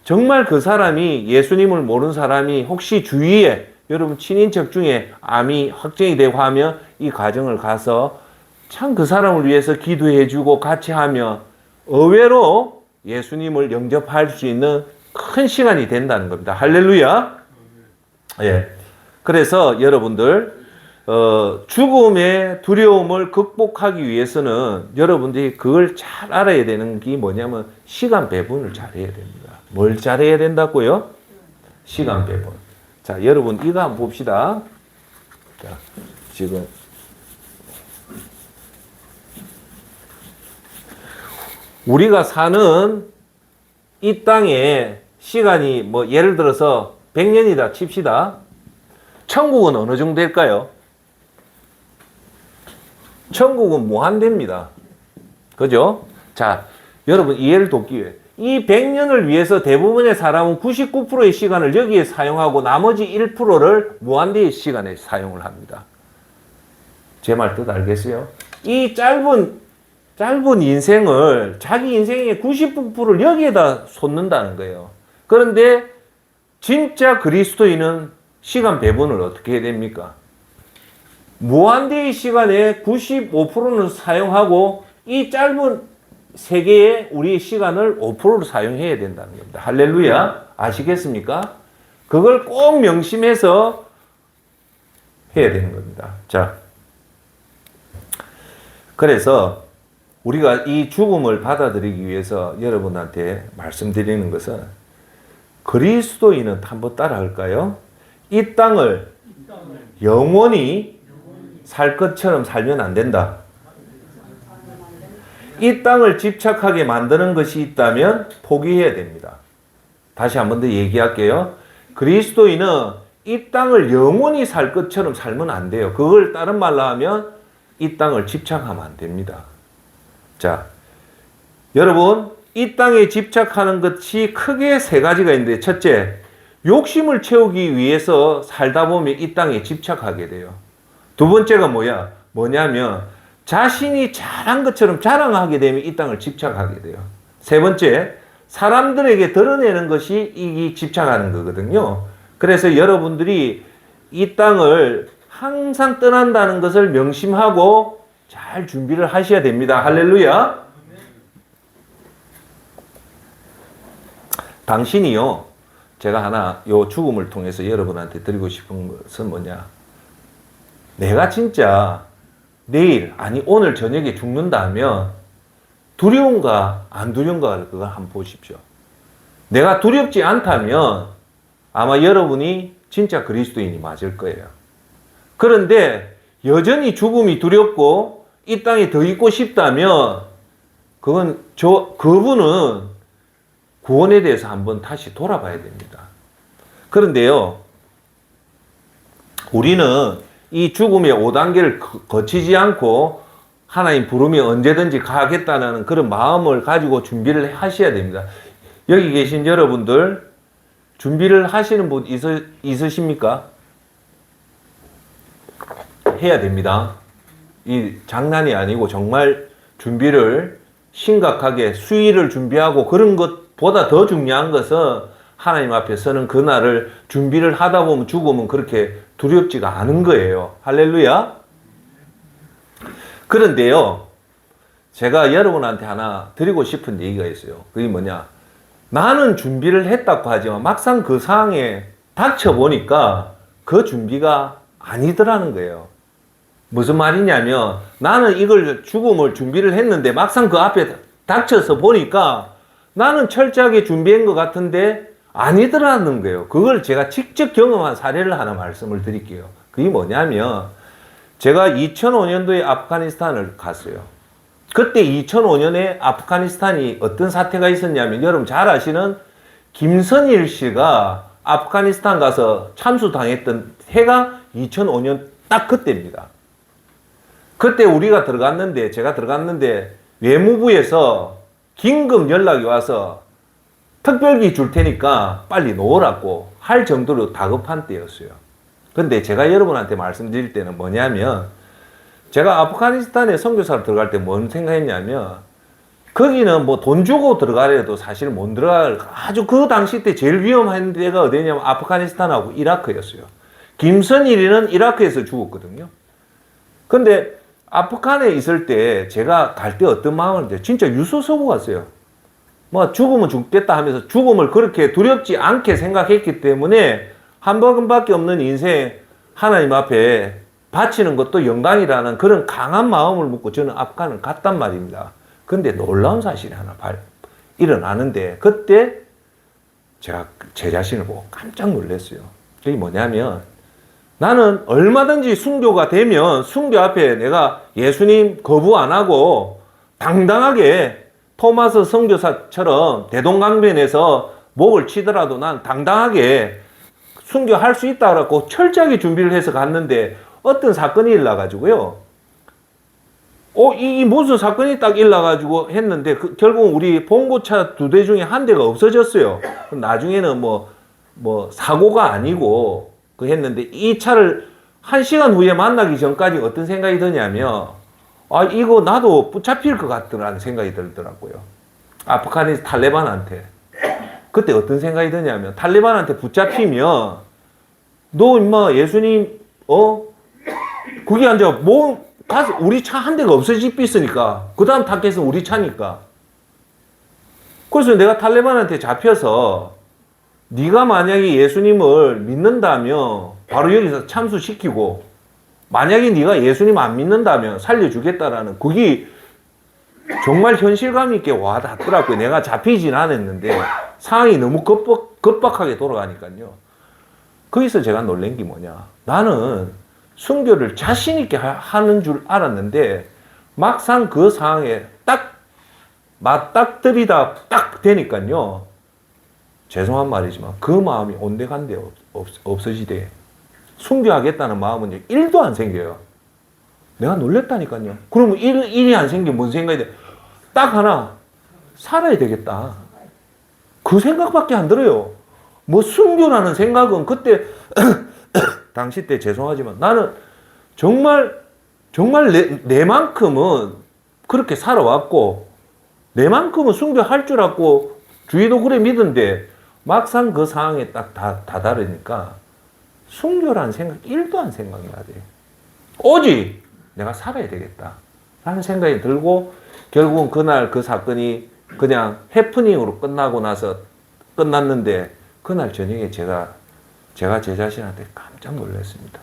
정말 그 사람이 예수님을 모르는 사람이 혹시 주위에 여러분 친인척 중에 암이 확정이 되고 하면 이 과정을 가서 참 그 사람을 위해서 기도해 주고 같이 하면 의외로 예수님을 영접할 수 있는 큰 시간이 된다는 겁니다. 할렐루야. 예. 그래서 여러분들 죽음의 두려움을 극복하기 위해서는 여러분들이 그걸 잘 알아야 되는 게 뭐냐면 시간 배분을 잘해야 됩니다. 뭘 잘해야 된다고요? 시간 배분. 자, 여러분 이거 한번 봅시다. 자, 지금 우리가 사는 이 땅에 시간이 뭐 예를 들어서 100년이다 칩시다. 천국은 어느 정도 될까요? 천국은 무한대입니다. 그죠? 자, 여러분 이해를 돕기 위해 이 100년을 위해서 대부분의 사람은 99%의 시간을 여기에 사용하고 나머지 1%를 무한대의 시간에 사용을 합니다. 제 말 뜻 알겠어요? 이 짧은 인생을 자기 인생의 99%를 여기에다 쏟는다는 거예요. 그런데 진짜 그리스도인은 시간 배분을 어떻게 해야 됩니까? 무한대의 시간에 95%는 사용하고 이 짧은 세계에 우리의 시간을 5%를 사용해야 된다는 겁니다. 할렐루야. 아시겠습니까? 그걸 꼭 명심해서 해야 되는 겁니다. 자, 그래서 우리가 이 죽음을 받아들이기 위해서 여러분한테 말씀드리는 것은 그리스도인은 한번 따라 할까요? 이 땅을 영원히 살 것처럼 살면 안 된다. 이 땅을 집착하게 만드는 것이 있다면 포기해야 됩니다. 다시 한 번 더 얘기할게요. 그리스도인은 이 땅을 영원히 살 것처럼 살면 안 돼요. 그걸 다른 말로 하면 이 땅을 집착하면 안 됩니다. 자, 여러분 이 땅에 집착하는 것이 크게 세 가지가 있는데 첫째, 욕심을 채우기 위해서 살다 보면 이 땅에 집착하게 돼요. 두 번째가 뭐냐면 자신이 잘한 것처럼 자랑하게 되면 이 땅을 집착하게 돼요. 세 번째, 사람들에게 드러내는 것이 이 집착하는 거거든요. 그래서 여러분들이 이 땅을 항상 떠난다는 것을 명심하고 잘 준비를 하셔야 됩니다. 할렐루야. 당신이요, 제가 하나 요 죽음을 통해서 여러분한테 드리고 싶은 것은 뭐냐? 내가 진짜 내일, 아니 오늘 저녁에 죽는다면 두려운가 안 두려운가 그걸 한번 보십시오. 내가 두렵지 않다면 아마 여러분이 진짜 그리스도인이 맞을 거예요. 그런데 여전히 죽음이 두렵고 이 땅에 더 있고 싶다면 그분은 구원에 대해서 한번 다시 돌아봐야 됩니다. 그런데요, 우리는 이 죽음의 5단계를 거치지 않고 하나님 부르면 언제든지 가겠다는 그런 마음을 가지고 준비를 하셔야 됩니다. 여기 계신 여러분들 준비를 하시는 분 있으십니까? 해야 됩니다. 이 장난이 아니고 정말 준비를 심각하게 수의를 준비하고 그런 것보다 더 중요한 것은 하나님 앞에 서는 그날을 준비를 하다 보면 죽으면 그렇게 두렵지가 않은 거예요. 할렐루야. 그런데요, 제가 여러분한테 하나 드리고 싶은 얘기가 있어요. 그게 뭐냐? 나는 준비를 했다고 하지만 막상 그 상황에 닥쳐보니까 그 준비가 아니더라는 거예요. 무슨 말이냐면 나는 이걸 죽음을 준비를 했는데 막상 그 앞에 닥쳐서 보니까 나는 철저하게 준비한 것 같은데 아니더라는 거예요. 그걸 제가 직접 경험한 사례를 하나 말씀을 드릴게요. 그게 뭐냐면 제가 2005년도에 아프가니스탄을 갔어요. 그때 2005년에 아프가니스탄이 어떤 사태가 있었냐면 여러분 잘 아시는 김선일 씨가 아프가니스탄 가서 참수당했던 해가 2005년 딱 그때입니다. 그때 우리가 들어갔는데 제가 들어갔는데 외무부에서 긴급 연락이 와서 특별기 줄 테니까 빨리 놓으라고 할 정도로 다급한 때였어요. 근데 제가 여러분한테 말씀드릴 때는 뭐냐면 제가 아프가니스탄에 선교사로 들어갈 때 뭔 생각했냐면 거기는 뭐 돈 주고 들어가려도 사실 못 들어갈 아주 그 당시 때 제일 위험한 데가 어디냐면 아프가니스탄하고 이라크였어요. 김선일이는 이라크에서 죽었거든요. 근데 아프간에 있을 때 제가 갈 때 어떤 마음을 진짜 유서서고 갔어요. 뭐 죽으면 죽겠다 하면서 죽음을 그렇게 두렵지 않게 생각했기 때문에 한 번밖에 없는 인생 하나님 앞에 바치는 것도 영광이라는 그런 강한 마음을 먹고 저는 아프간을 갔단 말입니다. 근데 놀라운 사실이 하나 일어나는데 그때 제가 제 자신을 보고 깜짝 놀랐어요. 그게 뭐냐면 나는 얼마든지 순교가 되면 순교 앞에 내가 예수님 거부 안 하고 당당하게 토마스 선교사처럼 대동강변에서 목을 치더라도 난 당당하게 순교할 수 있다고 철저하게 준비를 해서 갔는데 어떤 사건이 일어나가지고요. 이 무슨 사건이 딱 일어나가지고 했는데 결국 우리 봉고차 2대 중에 한 대가 없어졌어요. 나중에는 뭐 사고가 아니고 했는데 이 차를 1시간 후에 만나기 전까지 어떤 생각이 드냐면 이거 나도 붙잡힐 것 같더라는 생각이 들더라고요. 아프가니스탄 탈레반한테. 그때 어떤 생각이 드냐면 탈레반한테 붙잡히면 너 임마 예수님 그게 아니라 가서 우리 차 한 대가 없어지겠으니까 그 다음 타겟은 우리 차니까. 그래서 내가 탈레반한테 잡혀서 네가 만약에 예수님을 믿는다면 바로 여기서 참수시키고 만약에 네가 예수님 안 믿는다면 살려주겠다라는 그게 정말 현실감 있게 와닿더라고요. 내가 잡히진 않았는데 상황이 너무 급박하게 돌아가니까요. 거기서 제가 놀란 게 뭐냐. 나는 순교를 자신 있게 하는 줄 알았는데 막상 그 상황에 딱 맞닥뜨리다 딱 되니까요. 죄송한 말이지만 그 마음이 온데간데 없어지대. 순교하겠다는 마음은 1도 안 생겨요. 내가 놀랬다니까요. 그러면 일이 안 생기면 뭔 생각이 돼? 딱 하나, 살아야 되겠다. 그 생각밖에 안 들어요. 뭐 순교라는 생각은 그때 당시 때 죄송하지만 나는 정말 내만큼은 그렇게 살아왔고 내만큼은 순교할 줄 알고 주위도 그래 믿은데 막상 그 상황에 딱 다다르니까 순교라는 생각 1도 안 생각이 나대. 오직 내가 살아야 되겠다 라는 생각이 들고 결국은 그날 그 사건이 그냥 해프닝으로 끝나고 나서 끝났는데 그날 저녁에 제가 제 자신한테 깜짝 놀랐습니다.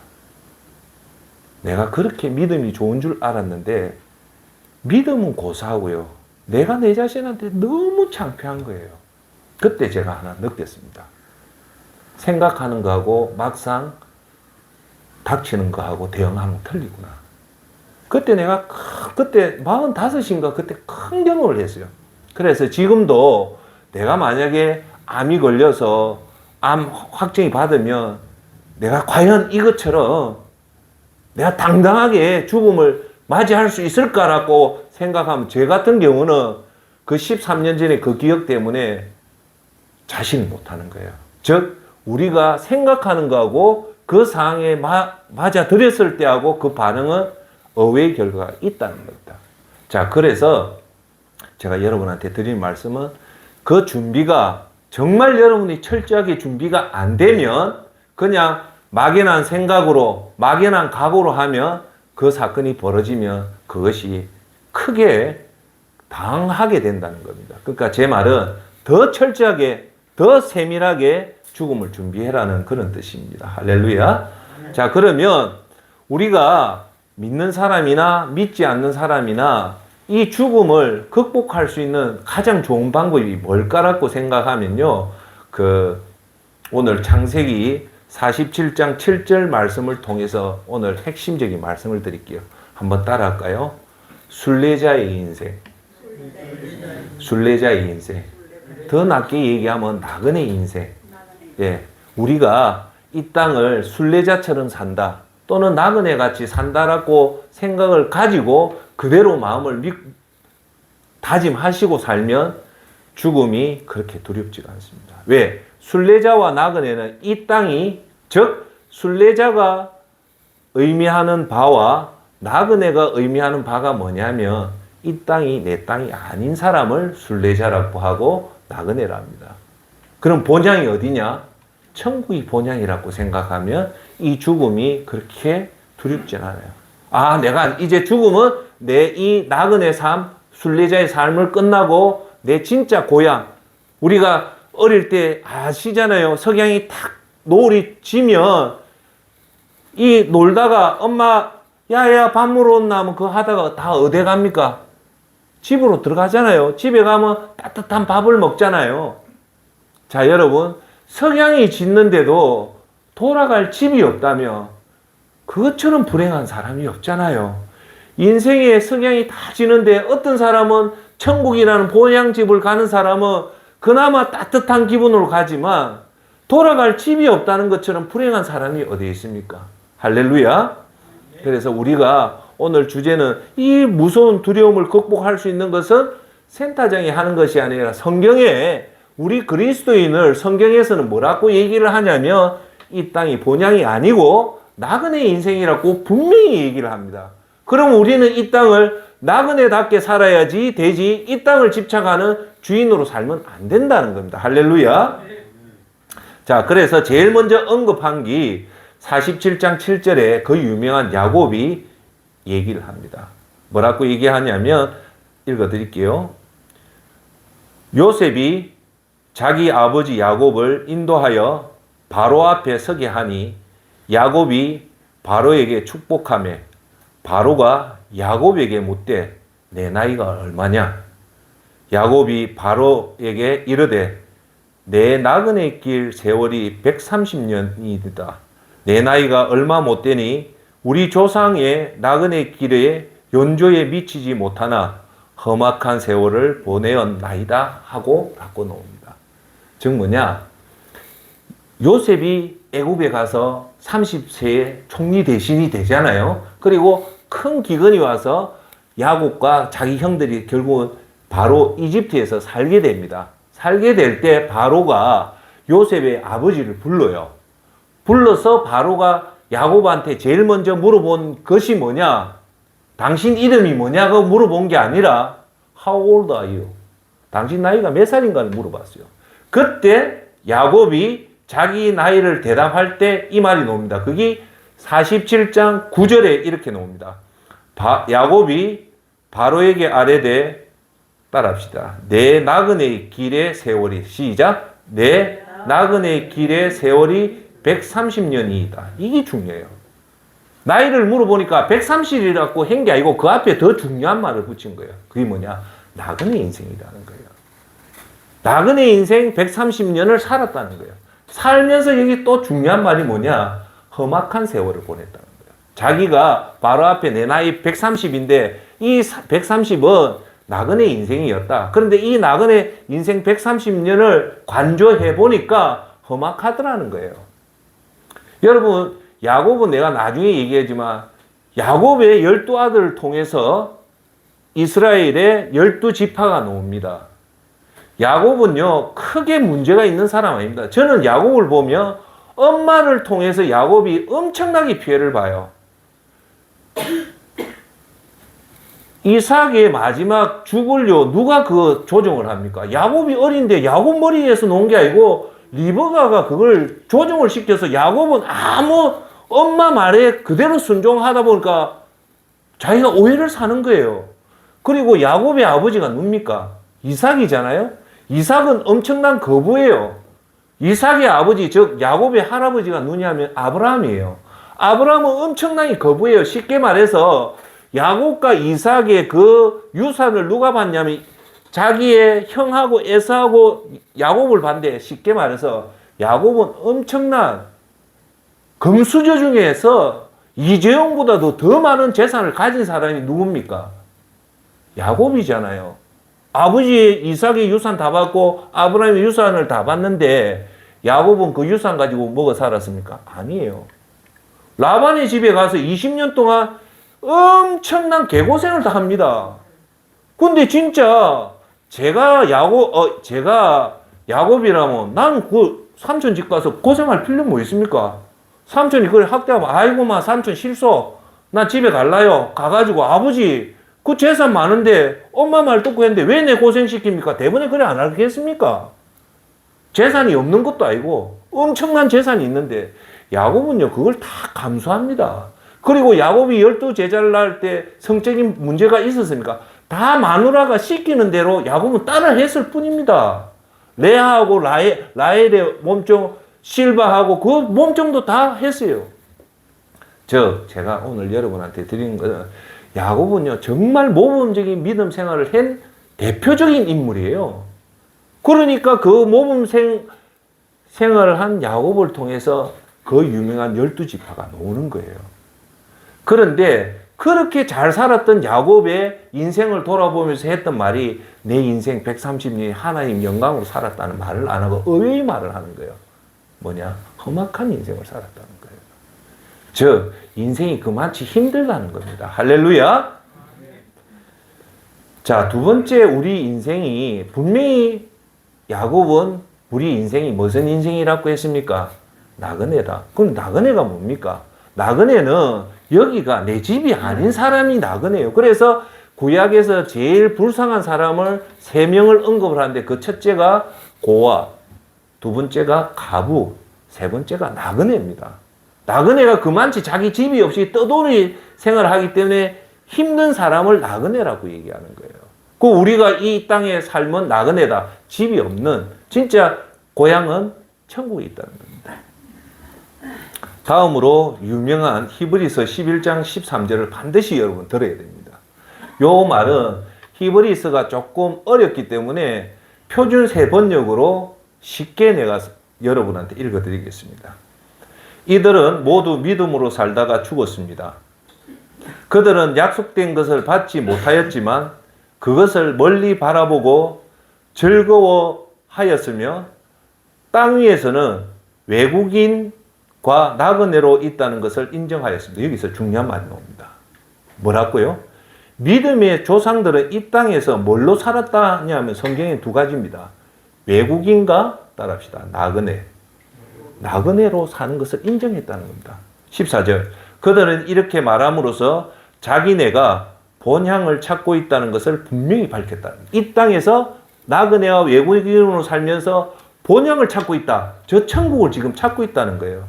내가 그렇게 믿음이 좋은 줄 알았는데 믿음은 고사하고요. 내가 내 자신한테 너무 창피한 거예요. 그때 제가 하나 느꼈습니다. 생각하는 거하고 막상 닥치는 거하고 대응하는 거 틀리구나. 그때 내가 그때 45인가 그때 큰 경험을 했어요. 그래서 지금도 내가 만약에 암이 걸려서 암 확정이 받으면 내가 과연 이것처럼 내가 당당하게 죽음을 맞이할 수 있을까라고 생각하면 제 같은 경우는 그 13년 전에 그 기억 때문에 자신을 못하는 거예요. 즉 우리가 생각하는 거하고 그 상황에 맞아들였을 때하고 그 반응은 의외의 결과가 있다는 겁니다. 자, 그래서 제가 여러분한테 드린 말씀은 그 준비가 정말 여러분이 철저하게 준비가 안 되면 그냥 막연한 생각으로 막연한 각오로 하면 그 사건이 벌어지면 그것이 크게 당하게 된다는 겁니다. 그러니까 제 말은 더 철저하게 더 세밀하게 죽음을 준비해라는 그런 뜻입니다. 할렐루야. 자, 그러면 우리가 믿는 사람이나 믿지 않는 사람이나 이 죽음을 극복할 수 있는 가장 좋은 방법이 뭘까라고 생각하면요. 오늘 창세기 47장 7절 말씀을 통해서 오늘 핵심적인 말씀을 드릴게요. 한번 따라할까요? 순례자의 인생. 순례자의 인생. 더 낮게 얘기하면 나그네 인생. 예. 우리가 이 땅을 순례자처럼 산다. 또는 나그네 같이 산다라고 생각을 가지고 그대로 마음을 다짐하시고 살면 죽음이 그렇게 두렵지가 않습니다. 왜? 순례자와 나그네는 이 땅이, 즉 순례자가 의미하는 바와 나그네가 의미하는 바가 뭐냐면 이 땅이 내 땅이 아닌 사람을 순례자라고 하고 나그네랍니다. 그럼 본향이 어디냐? 천국이 본향이라고 생각하면 이 죽음이 그렇게 두렵진 않아요. 아, 내가 이제 죽음은 내 이 나그네 삶, 순례자의 삶을 끝나고 내 진짜 고향, 우리가 어릴 때 아시잖아요. 석양이 탁 노을이 지면 이 놀다가 엄마 야야 밥 먹으러 온나 하면 그거 하다가 다 어디 갑니까? 집으로 들어가잖아요. 집에 가면 따뜻한 밥을 먹잖아요. 자, 여러분, 석양이 짓는데도 돌아갈 집이 없다면 그것처럼 불행한 사람이 없잖아요. 인생에 석양이 다 지는데 어떤 사람은 천국이라는 본향집을 가는 사람은 그나마 따뜻한 기분으로 가지만 돌아갈 집이 없다는 것처럼 불행한 사람이 어디 있습니까? 할렐루야. 그래서 우리가 오늘 주제는 이 무서운 두려움을 극복할 수 있는 것은 센터장이 하는 것이 아니라 성경에 우리 그리스도인을 성경에서는 뭐라고 얘기를 하냐면 이 땅이 본향이 아니고 나그네 인생이라고 분명히 얘기를 합니다. 그럼 우리는 이 땅을 나그네답게 살아야지 되지 이 땅을 집착하는 주인으로 살면 안 된다는 겁니다. 할렐루야. 자, 그래서 제일 먼저 언급한 게 47장 7절에 그 유명한 야곱이 얘기를 합니다. 뭐라고 얘기하냐면 읽어드릴게요. 요셉이 자기 아버지 야곱을 인도하여 바로 앞에 서게 하니 야곱이 바로에게 축복하며 바로가 야곱에게 묻되 내 나이가 얼마냐? 야곱이 바로에게 이르되 내 나그네 길 세월이 130년이다. 내 나이가 얼마 못 되니 우리 조상의 나그네 길에 연조에 미치지 못하나 험악한 세월을 보내었나이다 하고 바꿔놓습니다. 즉 뭐냐? 요셉이 애굽에 가서 30세에 총리 대신이 되잖아요. 그리고 큰 기근이 와서 야곱과 자기 형들이 결국은 바로 이집트에서 살게 됩니다. 살게 될 때 바로가 요셉의 아버지를 불러요. 불러서 바로가 야곱한테 제일 먼저 물어본 것이 뭐냐? 당신 이름이 뭐냐고 물어본 게 아니라 How old are you? 당신 나이가 몇 살인가를 물어봤어요. 그때 야곱이 자기 나이를 대답할 때 이 말이 나옵니다. 그게 47장 9절에 이렇게 나옵니다. 야곱이 바로에게 아뢰되 따라합시다. 내 나그네 길의 세월이 시작. 내 나그네 길의 세월이 130년이다. 이게 중요해요. 나이를 물어보니까 130이라고 한 게 아니고 그 앞에 더 중요한 말을 붙인 거예요. 그게 뭐냐? 나그네 인생이라는 거예요. 나그네 인생 130년을 살았다는 거예요. 살면서 여기 또 중요한 말이 뭐냐? 험악한 세월을 보냈다는 거예요. 자기가 바로 앞에 내 나이 130인데 이 130은 나그네 인생이었다. 그런데 이 나그네 인생 130년을 관조해 보니까 험악하더라는 거예요. 여러분, 야곱은 내가 나중에 얘기하지만 야곱의 12아들을 통해서 이스라엘의 12지파가 나옵니다. 야곱은요, 크게 문제가 있는 사람 아닙니다. 저는 야곱을 보면 엄마를 통해서 야곱이 엄청나게 피해를 봐요. 이삭의 마지막 죽을요, 누가 그 조정을 합니까? 야곱이 어린데 야곱 머리에서 놓은 게 아니고 리브가가 그걸 조정을 시켜서 야곱은 아무 엄마 말에 그대로 순종하다 보니까 자기가 오해를 사는 거예요. 그리고 야곱의 아버지가 누굽니까? 이삭이잖아요. 이삭은 엄청난 거부예요. 이삭의 아버지, 즉 야곱의 할아버지가 누구냐면 아브라함이에요. 아브라함은 엄청나게 거부해요. 쉽게 말해서 야곱과 이삭의 그 유산을 누가 받냐면 자기의 형하고 에사하고 야곱을 반대해. 쉽게 말해서 야곱은 엄청난 금수저 중에서 이재용보다도 더 많은 재산을 가진 사람이 누굽니까? 야곱이잖아요. 아버지 이삭의 유산 다 받고 아브라함의 유산을 다 받는데 야곱은 그 유산 가지고 먹어 살았습니까? 아니에요. 라반의 집에 가서 20년 동안 엄청난 개고생을 다 합니다. 근데 진짜 제가 야곱이라면 나는 그 삼촌 집 가서 고생할 필요 뭐 있습니까? 삼촌이 그래 학대하면 아이고 마 삼촌 실소 나 집에 갈라요. 가가지고 아버지 그 재산 많은데 엄마 말 듣고 했는데 왜 내 고생시킵니까? 대번에 그래 안 하겠습니까? 재산이 없는 것도 아니고 엄청난 재산이 있는데 야곱은요 그걸 다 감수합니다. 그리고 야곱이 12제자를 낳을 때 성적인 문제가 있었습니까? 다 마누라가 시키는 대로 야곱은 따라 했을 뿐입니다. 레아하고 라헬의 몸종 실바하고 그 몸종도 다 했어요. 제가 오늘 여러분한테 드리는 것은 야곱은요 정말 모범적인 믿음 생활을 한 대표적인 인물이에요. 그러니까 그 모범 생활을 한 야곱을 통해서 그 유명한 12지파가 나오는 거예요. 그런데 그렇게 잘 살았던 야곱의 인생을 돌아보면서 했던 말이 내 인생 130년이 하나님 영광으로 살았다는 말을 안 하고 의외의 말을 하는 거예요. 뭐냐? 험악한 인생을 살았다는 거예요. 즉 인생이 그만치 힘들다는 겁니다. 할렐루야. 자, 두 번째 우리 인생이 분명히 야곱은 우리 인생이 무슨 인생이라고 했습니까? 나그네다. 그럼 나그네가 뭡니까? 나그네는 여기가 내 집이 아닌 사람이 나그네예요. 그래서 구약에서 제일 불쌍한 사람을 3명을 언급을 하는데 그 첫째가 고아, 두 번째가 가부, 세 번째가 나그네입니다. 나그네가 그만치 자기 집이 없이 떠돌이 생활을 하기 때문에 힘든 사람을 나그네라고 얘기하는 거예요. 그 우리가 이 땅에 살면 나그네다. 집이 없는 진짜 고향은 천국에 있다는 겁니다. 다음으로 유명한 히브리서 11장 13절을 반드시 여러분 들어야 됩니다. 요 말은 히브리서가 조금 어렵기 때문에 표준 세번역으로 쉽게 내가 여러분한테 읽어드리겠습니다. 이들은 모두 믿음으로 살다가 죽었습니다. 그들은 약속된 것을 받지 못하였지만 그것을 멀리 바라보고 즐거워하였으며 땅 위에서는 외국인과 나그네로 있다는 것을 인정하였습니다. 여기서 중요한 말이 나옵니다. 뭐라고요? 믿음의 조상들은 이 땅에서 뭘로 살았다냐 하면 성경에 두 가지입니다. 외국인과 따라합시다. 나그네로 사는 것을 인정했다는 겁니다. 14절. 그들은 이렇게 말함으로써 자기네가 본향을 찾고 있다는 것을 분명히 밝혔다. 이 땅에서 나그네와 외국인으로 살면서 본향을 찾고 있다. 저 천국을 지금 찾고 있다는 거예요.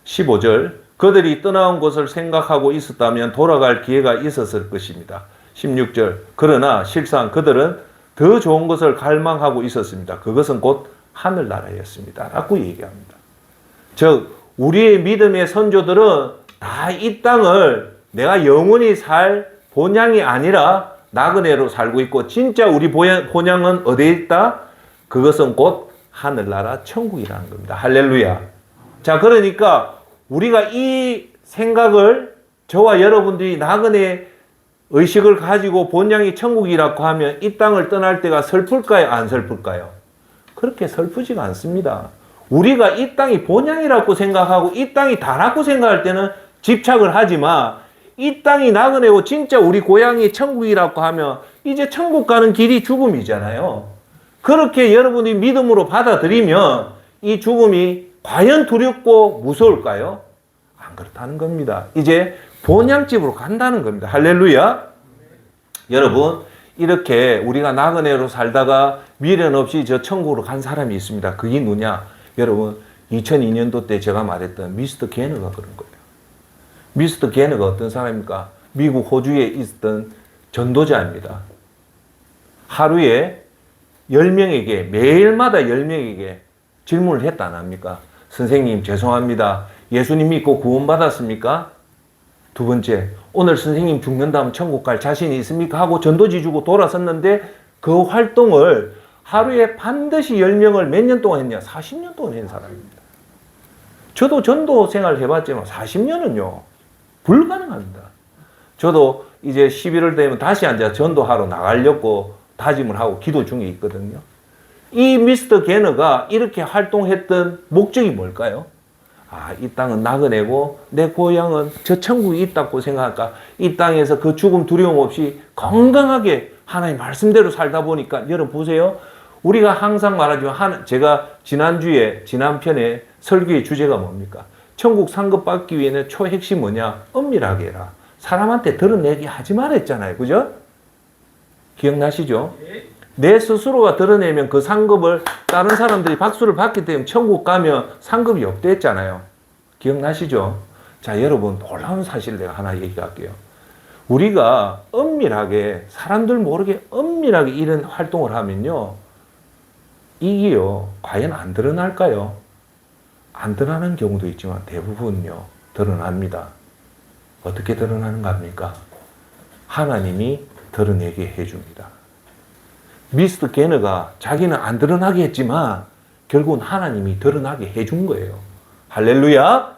15절. 그들이 떠나온 것을 생각하고 있었다면 돌아갈 기회가 있었을 것입니다. 16절. 그러나 실상 그들은 더 좋은 것을 갈망하고 있었습니다. 그것은 곧 하늘나라였습니다. 라고 얘기합니다. 즉 우리의 믿음의 선조들은 다 이 땅을 내가 영원히 살 본향이 아니라 나그네로 살고 있고 진짜 우리 본향은 어디에 있다? 그것은 곧 하늘나라 천국이라는 겁니다. 할렐루야. 자, 그러니까 우리가 이 생각을 저와 여러분들이 나그네 의식을 가지고 본향이 천국이라고 하면 이 땅을 떠날 때가 슬플까요? 안 슬플까요? 그렇게 슬프지가 않습니다. 우리가 이 땅이 본향이라고 생각하고 이 땅이 다라고 생각할 때는 집착을 하지만 이 땅이 나그네고 진짜 우리 고향이 천국이라고 하면 이제 천국 가는 길이 죽음이잖아요. 그렇게 여러분이 믿음으로 받아들이면 이 죽음이 과연 두렵고 무서울까요? 안 그렇다는 겁니다. 이제 본향집으로 간다는 겁니다. 할렐루야. 여러분 이렇게 우리가 나그네로 살다가 미련 없이 저 천국으로 간 사람이 있습니다. 그게 누구냐? 여러분 2002년도 때 제가 말했던 미스터 게너가 그런 거예요. 미스터 게너가 어떤 사람입니까? 미국 호주에 있었던 전도자입니다. 하루에 10명에게 매일마다 10명에게 질문을 했다 안 합니까? 선생님 죄송합니다. 예수님 믿고 구원받았습니까? 두 번째, 오늘 선생님 죽는다면 천국 갈 자신이 있습니까? 하고 전도지 주고 돌아섰는데 그 활동을 하루에 반드시 10명을 몇 년 동안 했냐? 40년 동안 한 사람입니다. 저도 전도 생활 해봤지만 40년은요, 불가능합니다. 저도 이제 11월 되면 다시 앉아 전도하러 나가려고 다짐을 하고 기도 중에 있거든요. 이 미스터 게너가 이렇게 활동했던 목적이 뭘까요? 이 땅은 나그네고 내 고향은 저 천국이 있다고 생각할까? 이 땅에서 그 죽음 두려움 없이 건강하게 하나님 말씀대로 살다 보니까 여러분 보세요. 우리가 항상 말하지만 제가 지난 편에 설교의 주제가 뭡니까? 천국 상급받기 위해는 초핵심 뭐냐? 엄밀하게 해라. 사람한테 드러내기 하지 말았잖아요. 그죠? 기억나시죠? 내 스스로가 드러내면 그 상급을 다른 사람들이 박수를 받기 때문에 천국 가면 상급이 없댔잖아요. 기억나시죠? 자, 여러분 놀라운 사실 내가 하나 얘기할게요. 우리가 엄밀하게 사람들 모르게 엄밀하게 이런 활동을 하면요. 이게요. 과연 안 드러날까요? 안 드러나는 경우도 있지만 대부분요. 드러납니다. 어떻게 드러나는 겁니까? 하나님이 드러내게 해줍니다. 미스터 게너가 자기는 안 드러나게 했지만 결국은 하나님이 드러나게 해준 거예요. 할렐루야.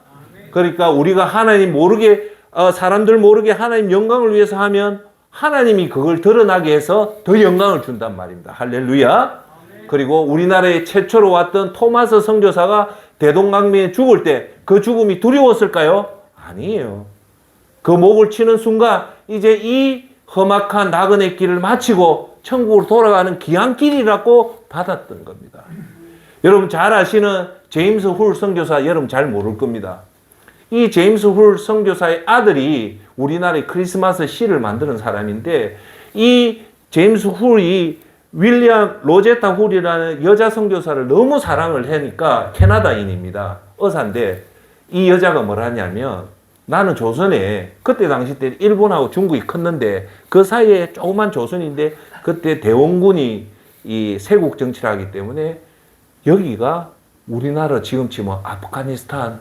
그러니까 우리가 하나님 모르게 사람들 모르게 하나님 영광을 위해서 하면 하나님이 그걸 드러나게 해서 더 영광을 준단 말입니다. 할렐루야. 그리고 우리나라에 최초로 왔던 토마스 선교사가 대동강변에 죽을 때 그 죽음이 두려웠을까요? 아니에요. 그 목을 치는 순간 이제 이 험악한 나그네 길을 마치고 천국으로 돌아가는 귀한 길이라고 받았던 겁니다. 여러분 잘 아시는 제임스 훌 선교사 여러분 잘 모를 겁니다. 이 제임스 훌 선교사의 아들이 우리나라의 크리스마스 시를 만드는 사람인데 이 제임스 훌이 윌리엄 로제타 훌이라는 여자 선교사를 너무 사랑을 하니까 캐나다인입니다. 의사인데 이 여자가 뭐라 하냐면 나는 조선에 그때 당시 때 일본하고 중국이 컸는데 그 사이에 조그만 조선인데 그때 대원군이 이 세국 정치를 하기 때문에 여기가 우리나라 지금치 뭐 아프가니스탄,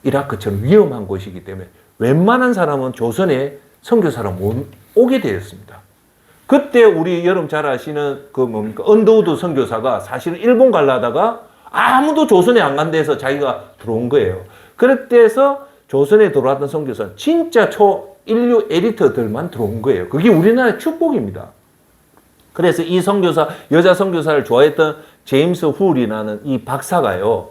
이라크처럼 위험한 곳이기 때문에 웬만한 사람은 조선에 선교사로 못 오게 되었습니다. 그때 우리 여러분 잘 아시는 그 뭡니까 언더우드 선교사가 사실은 일본 가려다가 아무도 조선에 안 간 데서 자기가 들어온 거예요. 그럴 때에서 조선에 들어왔던 선교사는 진짜 초인류 에리트들만 들어온 거예요. 그게 우리나라의 축복입니다. 그래서 이 선교사, 여자 선교사를 좋아했던 제임스 훌이라는 이 박사가요,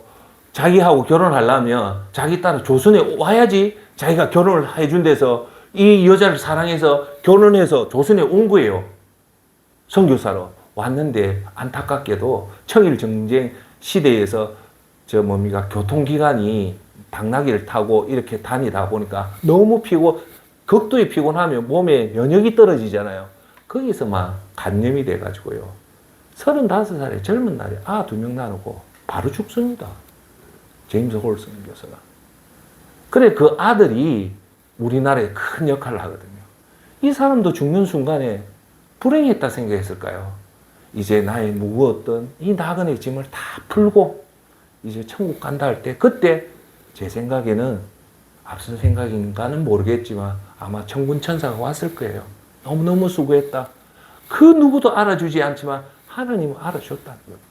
자기하고 결혼하려면 자기 따라 조선에 와야지 자기가 결혼을 해준 데서 이 여자를 사랑해서 결혼해서 조선에 온 거예요. 선교사로 왔는데 안타깝게도 청일전쟁 시대에서 교통기관이 당나귀를 타고 이렇게 다니다 보니까 너무 극도의 피곤하면 몸에 면역이 떨어지잖아요. 거기서 막 간염이 돼가지고요. 35살의 젊은 날에 2명 나누고 바로 죽습니다. 제임스 홀 선교사가. 그래 그 아들이 우리나라에 큰 역할을 하거든요. 이 사람도 죽는 순간에 불행했다 생각했을까요? 이제 나의 무거웠던 이 나그네 짐을 다 풀고 이제 천국 간다 할 때 그때 제 생각에는 앞선 생각인가는 모르겠지만 아마 천군천사가 왔을 거예요. 너무너무 수고했다. 그 누구도 알아주지 않지만 하나님은 알아줬다는 겁니다.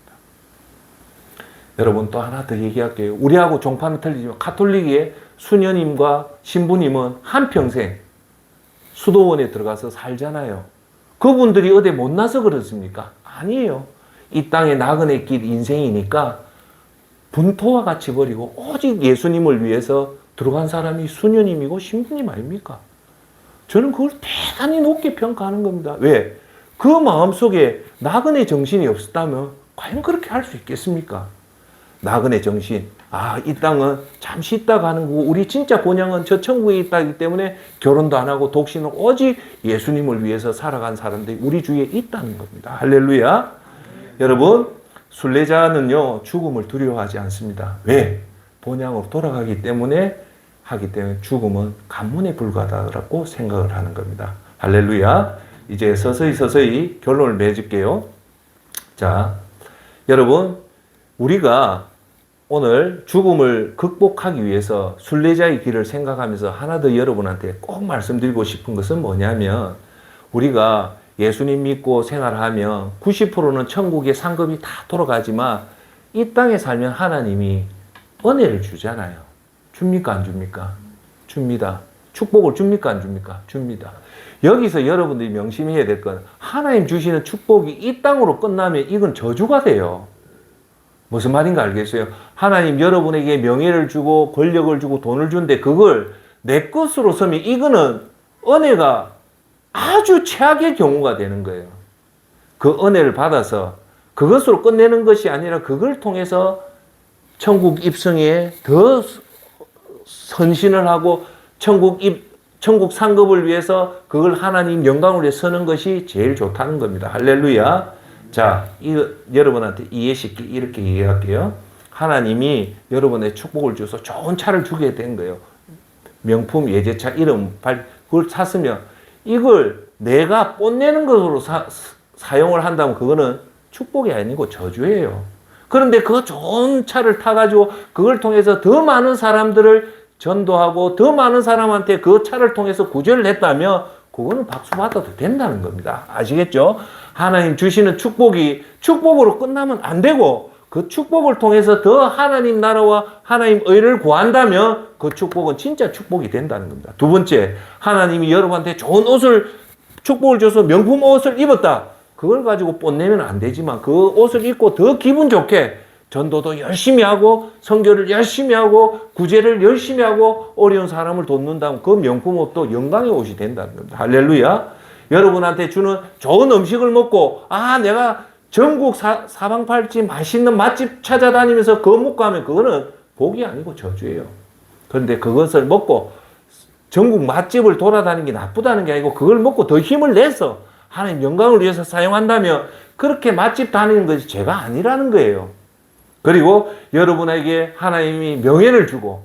여러분 또 하나 더 얘기할게요. 우리하고 종파는 틀리지만 가톨릭의 수녀님과 신부님은 한평생 수도원에 들어가서 살잖아요. 그분들이 어디 못나서 그렇습니까? 아니에요. 이 땅의 나그네 길 인생이니까 분토와 같이 버리고 오직 예수님을 위해서 들어간 사람이 수녀님이고 신부님 아닙니까? 저는 그걸 대단히 높게 평가하는 겁니다. 왜? 그 마음속에 나그네 정신이 없었다면 과연 그렇게 할 수 있겠습니까? 나그네 정신. 이 땅은 잠시 있다 가는 거고 우리 진짜 본향은 저 천국에 있다기 때문에 결혼도 안 하고 독신은 오직 예수님을 위해서 살아간 사람들이 우리 주위에 있다는 겁니다. 할렐루야. 여러분 순례자는요 죽음을 두려워하지 않습니다. 왜? 본향으로 돌아가기 때문에 죽음은 간문에 불과하다고 생각을 하는 겁니다. 할렐루야. 이제 서서히 결론을 맺을게요. 자, 여러분 우리가 오늘 죽음을 극복하기 위해서 순례자의 길을 생각하면서 하나 더 여러분한테 꼭 말씀드리고 싶은 것은 뭐냐면, 우리가 예수님 믿고 생활하면 90%는 천국의 상급이 다 돌아가지만 이 땅에 살면 하나님이 은혜를 주잖아요. 줍니까 안 줍니까? 줍니다. 축복을 줍니까 안 줍니까? 줍니다. 여기서 여러분들이 명심해야 될 건, 하나님 주시는 축복이 이 땅으로 끝나면 이건 저주가 돼요. 무슨 말인가 알겠어요? 하나님 여러분에게 명예를 주고 권력을 주고 돈을 주는데 그걸 내 것으로 쓰면 이거는 은혜가 아주 최악의 경우가 되는 거예요. 그 은혜를 받아서 그것으로 끝내는 것이 아니라 그걸 통해서 천국 입성에 더 선신을 하고 천국 상급을 위해서 그걸 하나님 영광을 위해 서는 것이 제일 좋다는 겁니다. 할렐루야. 자, 여러분한테 이해 쉽게 이렇게 얘기할게요. 하나님이 여러분의 축복을 주셔서 좋은 차를 주게 된 거예요. 명품 예제차 이름 그걸 샀으면 이걸 내가 뽐내는 것으로 사용을 한다면 그거는 축복이 아니고 저주예요. 그런데 그 좋은 차를 타가지고 그걸 통해서 더 많은 사람들을 전도하고 더 많은 사람한테 그 차를 통해서 구제를 했다면 그거는 박수 받아도 된다는 겁니다. 아시겠죠? 하나님 주시는 축복이 축복으로 끝나면 안 되고 그 축복을 통해서 더 하나님 나라와 하나님 의를 구한다면 그 축복은 진짜 축복이 된다는 겁니다. 두 번째, 하나님이 여러분한테 좋은 축복을 줘서 명품 옷을 입었다. 그걸 가지고 뽐내면 안 되지만 그 옷을 입고 더 기분 좋게 전도도 열심히 하고 선교를 열심히 하고 구제를 열심히 하고 어려운 사람을 돕는다면 그 명품 옷도 영광의 옷이 된다는 겁니다. 할렐루야. 여러분한테 주는 좋은 음식을 먹고 내가 전국 사방팔지 맛있는 맛집 찾아다니면서 그거 먹고 하면 그거는 복이 아니고 저주예요. 그런데 그것을 먹고 전국 맛집을 돌아다니는 게 나쁘다는 게 아니고 그걸 먹고 더 힘을 내서 하나님 영광을 위해서 사용한다면 그렇게 맛집 다니는 것이 죄가 아니라는 거예요. 그리고 여러분에게 하나님이 명예를 주고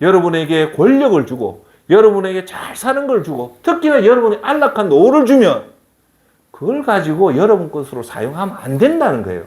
여러분에게 권력을 주고 여러분에게 잘 사는 걸 주고 특히나 여러분이 안락한 노후를 주면 그걸 가지고 여러분 것으로 사용하면 안 된다는 거예요.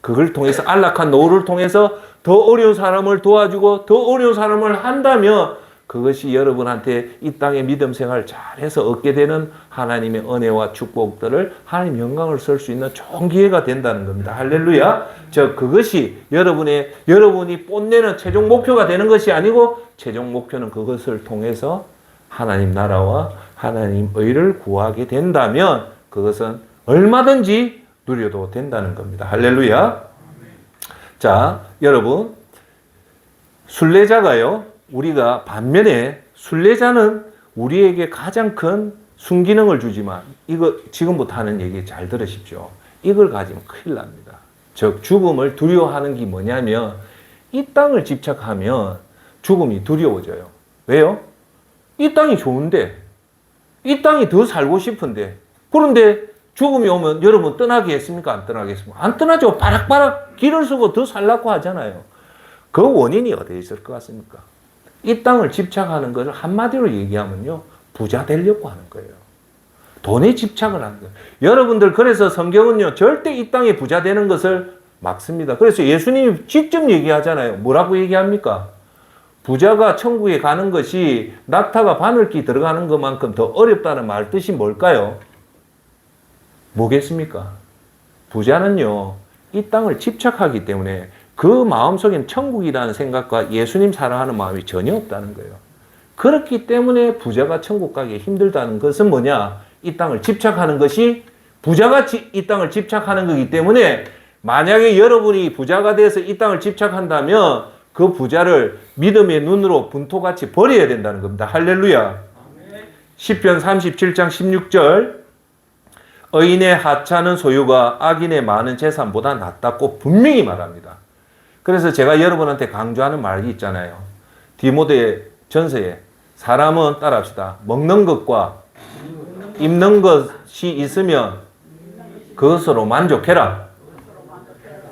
그걸 통해서 안락한 노후를 통해서 더 어려운 사람을 도와주고 더 어려운 사람을 한다면 그것이 여러분한테 이 땅의 믿음 생활을 잘해서 얻게 되는 하나님의 은혜와 축복들을 하나님 영광을 쓸 수 있는 좋은 기회가 된다는 겁니다. 할렐루야. 그것이 여러분이 뽐내는 최종 목표가 되는 것이 아니고 최종 목표는 그것을 통해서 하나님 나라와 하나님 의를 구하게 된다면 그것은 얼마든지 누려도 된다는 겁니다. 할렐루야. 자, 여러분, 순례자가요, 우리가 반면에 순례자는 우리에게 가장 큰 순기능을 주지만 이거 지금부터 하는 얘기 잘 들으십시오. 이걸 가지면 큰일 납니다. 즉 죽음을 두려워하는 게 뭐냐면 이 땅을 집착하면 죽음이 두려워져요. 왜요? 이 땅이 좋은데 이 땅이 더 살고 싶은데 그런데 죽음이 오면 여러분 떠나겠습니까? 안 떠나겠습니까? 안 떠나죠. 바락바락 길을 쓰고 더 살라고 하잖아요. 그 원인이 어디에 있을 것 같습니까? 이 땅을 집착하는 것을 한마디로 얘기하면요, 부자 되려고 하는 거예요. 돈에 집착을 하는 거예요. 여러분들 그래서 성경은요 절대 이 땅에 부자 되는 것을 막습니다. 그래서 예수님이 직접 얘기하잖아요. 뭐라고 얘기합니까? 부자가 천국에 가는 것이 낙타가 바늘기 들어가는 것만큼 더 어렵다는 말 뜻이 뭘까요? 뭐겠습니까? 부자는요 이 땅을 집착하기 때문에 그 마음속엔 천국이라는 생각과 예수님 사랑하는 마음이 전혀 없다는 거예요. 그렇기 때문에 부자가 천국 가기 힘들다는 것은 뭐냐? 이 땅을 집착하는 것이 부자가 이 땅을 집착하는 거기 때문에 만약에 여러분이 부자가 돼서 이 땅을 집착한다면 그 부자를 믿음의 눈으로 분토같이 버려야 된다는 겁니다. 할렐루야. 시편 37장 16절 의인의 하찮은 소유가 악인의 많은 재산보다 낫다고 분명히 말합니다. 그래서 제가 여러분한테 강조하는 말이 있잖아요. 디모데 전서에 사람은 따라합시다. 먹는 것과 입는 것이 있으면 그것으로 만족해라.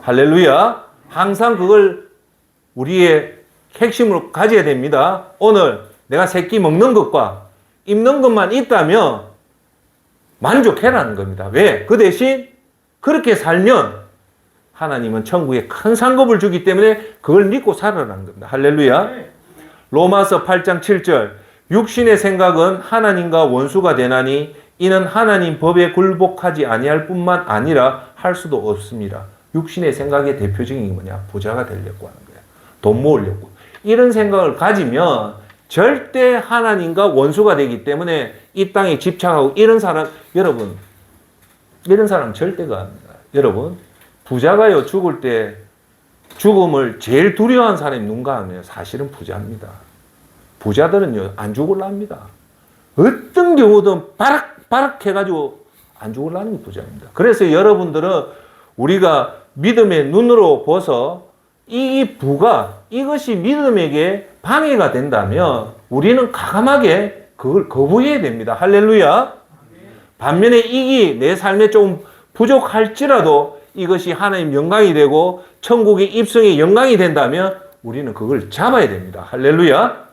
할렐루야. 항상 그걸 우리의 핵심으로 가져야 됩니다. 오늘 내가 새끼 먹는 것과 입는 것만 있다면 만족해라는 겁니다. 왜? 그 대신 그렇게 살면 하나님은 천국에 큰 상급을 주기 때문에 그걸 믿고 살아라는 겁니다. 할렐루야. 로마서 8장 7절 육신의 생각은 하나님과 원수가 되나니 이는 하나님 법에 굴복하지 아니할 뿐만 아니라 할 수도 없습니다. 육신의 생각의 대표적인 게 뭐냐? 부자가 되려고 하는 거예요. 돈 모으려고. 이런 생각을 가지면 절대 하나님과 원수가 되기 때문에 이 땅에 집착하고 이런 사람, 여러분, 이런 사람 절대가 아닙니다. 여러분, 부자가요, 죽을 때 죽음을 제일 두려워하는 사람이 누군가 하면 사실은 부자입니다. 부자들은요, 안 죽으려 합니다. 어떤 경우든 바락 해가지고 안 죽으려 하는 게 부자입니다. 그래서 여러분들은 우리가 믿음의 눈으로 봐서 이 부가 이것이 믿음에게 방해가 된다면 우리는 과감하게 그걸 거부해야 됩니다. 할렐루야. 반면에 이게 내 삶에 좀 부족할지라도 이것이 하나님 영광이 되고 천국의 입성의 영광이 된다면 우리는 그걸 잡아야 됩니다. 할렐루야.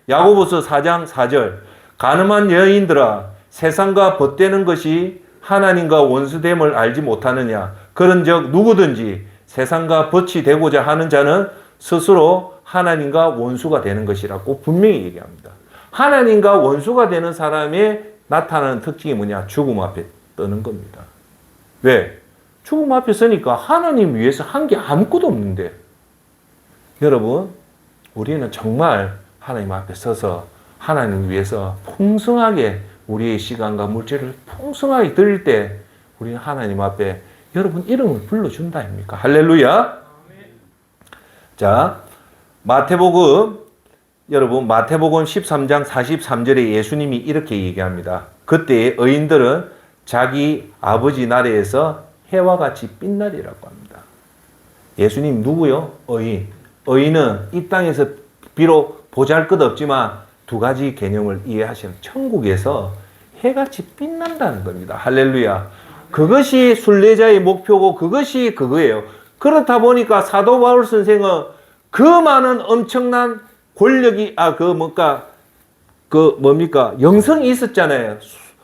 야고보서 4장 4절 가늠한 여인들아 세상과 벗되는 것이 하나님과 원수됨을 알지 못하느냐 그런즉 누구든지 세상과 벗이 되고자 하는 자는 스스로 하나님과 원수가 되는 것이라고 분명히 얘기합니다. 하나님과 원수가 되는 사람의 나타나는 특징이 뭐냐? 죽음 앞에 떠는 겁니다. 왜? 죽음 앞에 서니까 하나님 위해서 한 게 아무것도 없는데 여러분 우리는 정말 하나님 앞에 서서 하나님 위해서 풍성하게 우리의 시간과 물질을 풍성하게 드릴 때 우리는 하나님 앞에 여러분 이름을 불러준다 아닙니까? 할렐루야. 자, 마태복음 여러분 마태복음 13장 43절에 예수님이 이렇게 얘기합니다. 그때 의인들은 자기 아버지 나라에서 해와 같이 빛나리라고 합니다. 예수님 누구요? 의인. 의인은 이 땅에서 비록 보잘것없지만 두 가지 개념을 이해하시면 천국에서 해같이 빛난다는 겁니다. 할렐루야. 그것이 순례자의 목표고 그것이 그거예요. 그렇다 보니까 사도 바울 선생은 그 많은 엄청난 권력이 영성이 있었잖아요.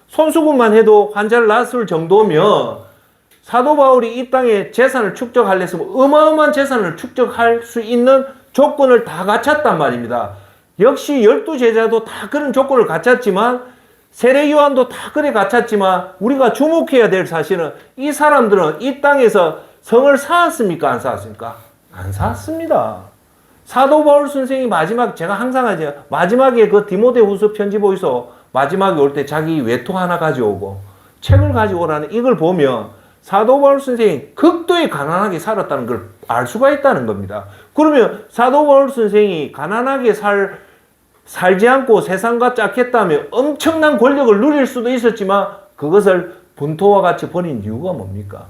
손수건만 해도 환자를 낫을 정도면 사도 바울이 이 땅에 재산을 축적하려면 어마어마한 재산을 축적할 수 있는 조건을 다 갖췄단 말입니다. 역시 12제자도 다 그런 조건을 갖췄지만 세례 요한도 다 그래 갖췄지만 우리가 주목해야 될 사실은 이 사람들은 이 땅에서 성을 쌓았습니까? 안 쌓았습니까? 안 쌓았습니다. 사도 바울 선생이 제가 항상 하죠. 마지막에 그 디모데후서 편지 보이소. 마지막에 올 때 자기 외통 하나 가져오고 책을 가져오라는 이걸 보면 사도 바울 선생이 극도의 가난하게 살았다는 걸 알 수가 있다는 겁니다. 그러면 사도 바울 선생이 가난하게 살지 않고 세상과 짝했다면 엄청난 권력을 누릴 수도 있었지만 그것을 분토와 같이 버린 이유가 뭡니까?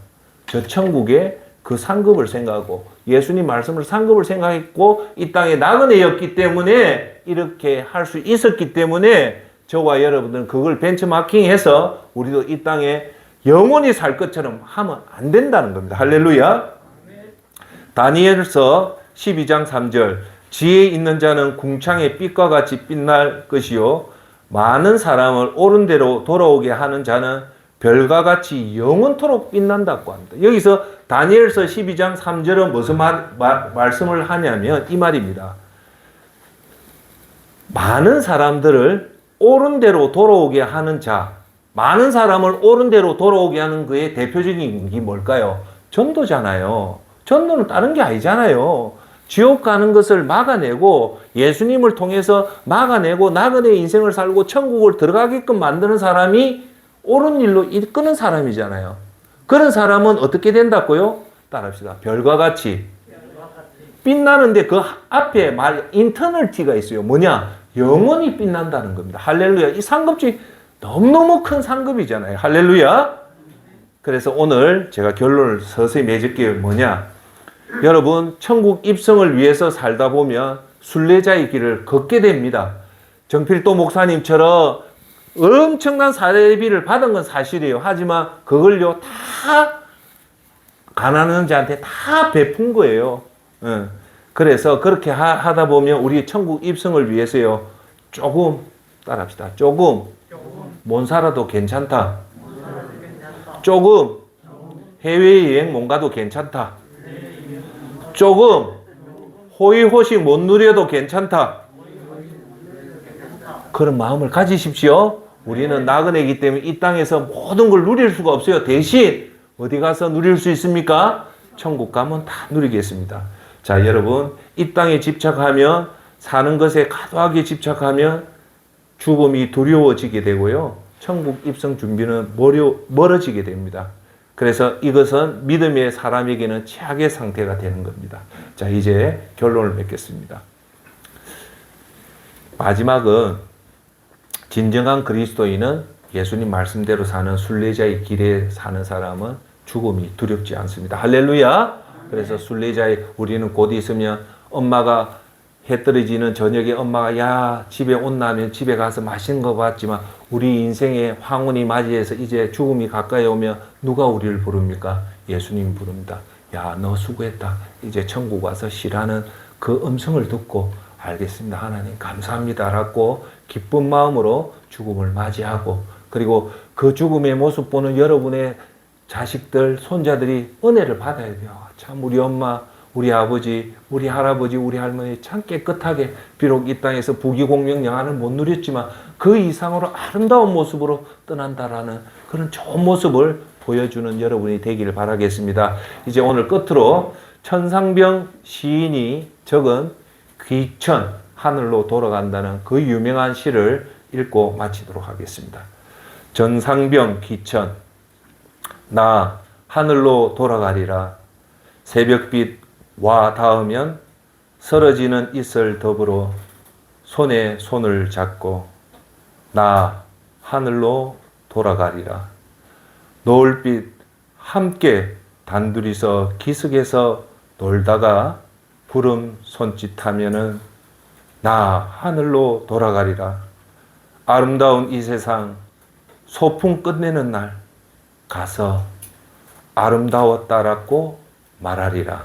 저 천국의 그 상급을 생각하고 예수님 말씀을 상급을 생각했고 이 땅에 나그네였기 때문에 이렇게 할 수 있었기 때문에 저와 여러분들은 그걸 벤치마킹해서 우리도 이 땅에 영원히 살 것처럼 하면 안 된다는 겁니다. 할렐루야. 다니엘서 12장 3절 지혜 있는 자는 궁창의 빛과 같이 빛날 것이요 많은 사람을 옳은 대로 돌아오게 하는 자는 별과 같이 영원토록 빛난다고 합니다. 여기서 다니엘서 12장 3절은 무슨 말씀을 하냐면 이 말입니다. 많은 사람들을 옳은 대로 돌아오게 하는 자, 많은 사람을 옳은 대로 돌아오게 하는 그의 대표적인 게 뭘까요? 전도잖아요. 전도는 다른 게 아니잖아요. 지옥 가는 것을 막아내고 예수님을 통해서 막아내고 나그네의 인생을 살고 천국을 들어가게끔 만드는 사람이 옳은 일로 이끄는 사람이잖아요. 그런 사람은 어떻게 된다고요? 따라합시다. 별과 같이 빛나는데 그 앞에 인터널티가 있어요. 뭐냐? 영원히 빛난다는 겁니다. 할렐루야. 이 상급이 너무너무 큰 상급이잖아요. 할렐루야. 그래서 오늘 제가 결론을 서서히 맺을게요. 뭐냐? 여러분 천국 입성을 위해서 살다 보면 순례자의 길을 걷게 됩니다. 정필도 목사님처럼 엄청난 사례비를 받은 건 사실이에요. 하지만 그걸요 다 가난한 자한테 다 베푼 거예요. 그래서 그렇게 하다 보면 우리 천국 입성을 위해서요 조금 따라합시다. 조금 못 살아도 괜찮다. 조금 해외여행 못 가도 괜찮다. 조금 호의호식 못 누려도 괜찮다. 그런 마음을 가지십시오. 우리는 나그네이기 때문에 이 땅에서 모든 걸 누릴 수가 없어요. 대신 어디 가서 누릴 수 있습니까? 천국 가면 다 누리겠습니다. 자, 여러분, 이 땅에 집착하면, 사는 것에 과도하게 집착하면 죽음이 두려워지게 되고요. 천국 입성 준비는 멀어지게 됩니다. 그래서 이것은 믿음의 사람에게는 최악의 상태가 되는 겁니다. 자, 이제 결론을 맺겠습니다. 마지막은 진정한 그리스도인은 예수님 말씀대로 사는 순례자의 길에 사는 사람은 죽음이 두렵지 않습니다. 할렐루야! 그래서 순례자의 우리는 곧 있으면 엄마가 해 떨어지는 저녁에 엄마가 야 집에 온다면 집에 가서 맛있는 거 봤지만 우리 인생의 황혼이 맞이해서 이제 죽음이 가까이 오면 누가 우리를 부릅니까? 예수님 부릅니다. 야, 너 수고했다. 이제 천국 와서 쉬라는 그 음성을 듣고 알겠습니다. 하나님 감사합니다라고 기쁜 마음으로 죽음을 맞이하고 그리고 그 죽음의 모습 보는 여러분의 자식들, 손자들이 은혜를 받아야 돼요. 참 우리 엄마, 우리 아버지, 우리 할아버지, 우리 할머니 참 깨끗하게 비록 이 땅에서 부귀공명 영화를 못 누렸지만 그 이상으로 아름다운 모습으로 떠난다라는 그런 좋은 모습을 보여주는 여러분이 되기를 바라겠습니다. 이제 오늘 끝으로 천상병 시인이 적은 귀천, 하늘로 돌아간다는 그 유명한 시를 읽고 마치도록 하겠습니다. 전상병 귀천, 나 하늘로 돌아가리라. 새벽빛 와 닿으면 쓰러지는 이슬 더불어 손에 손을 잡고 나 하늘로 돌아가리라. 노을빛 함께 단둘이서 기슭에서 놀다가 구름 손짓하면은 나 하늘로 돌아가리라. 아름다운 이 세상 소풍 끝내는 날 가서 아름다웠다라고 말하리라.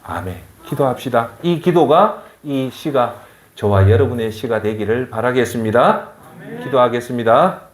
아멘. 기도합시다. 이 기도가, 이 시가 저와 여러분의 시가 되기를 바라겠습니다. 아멘. 기도하겠습니다.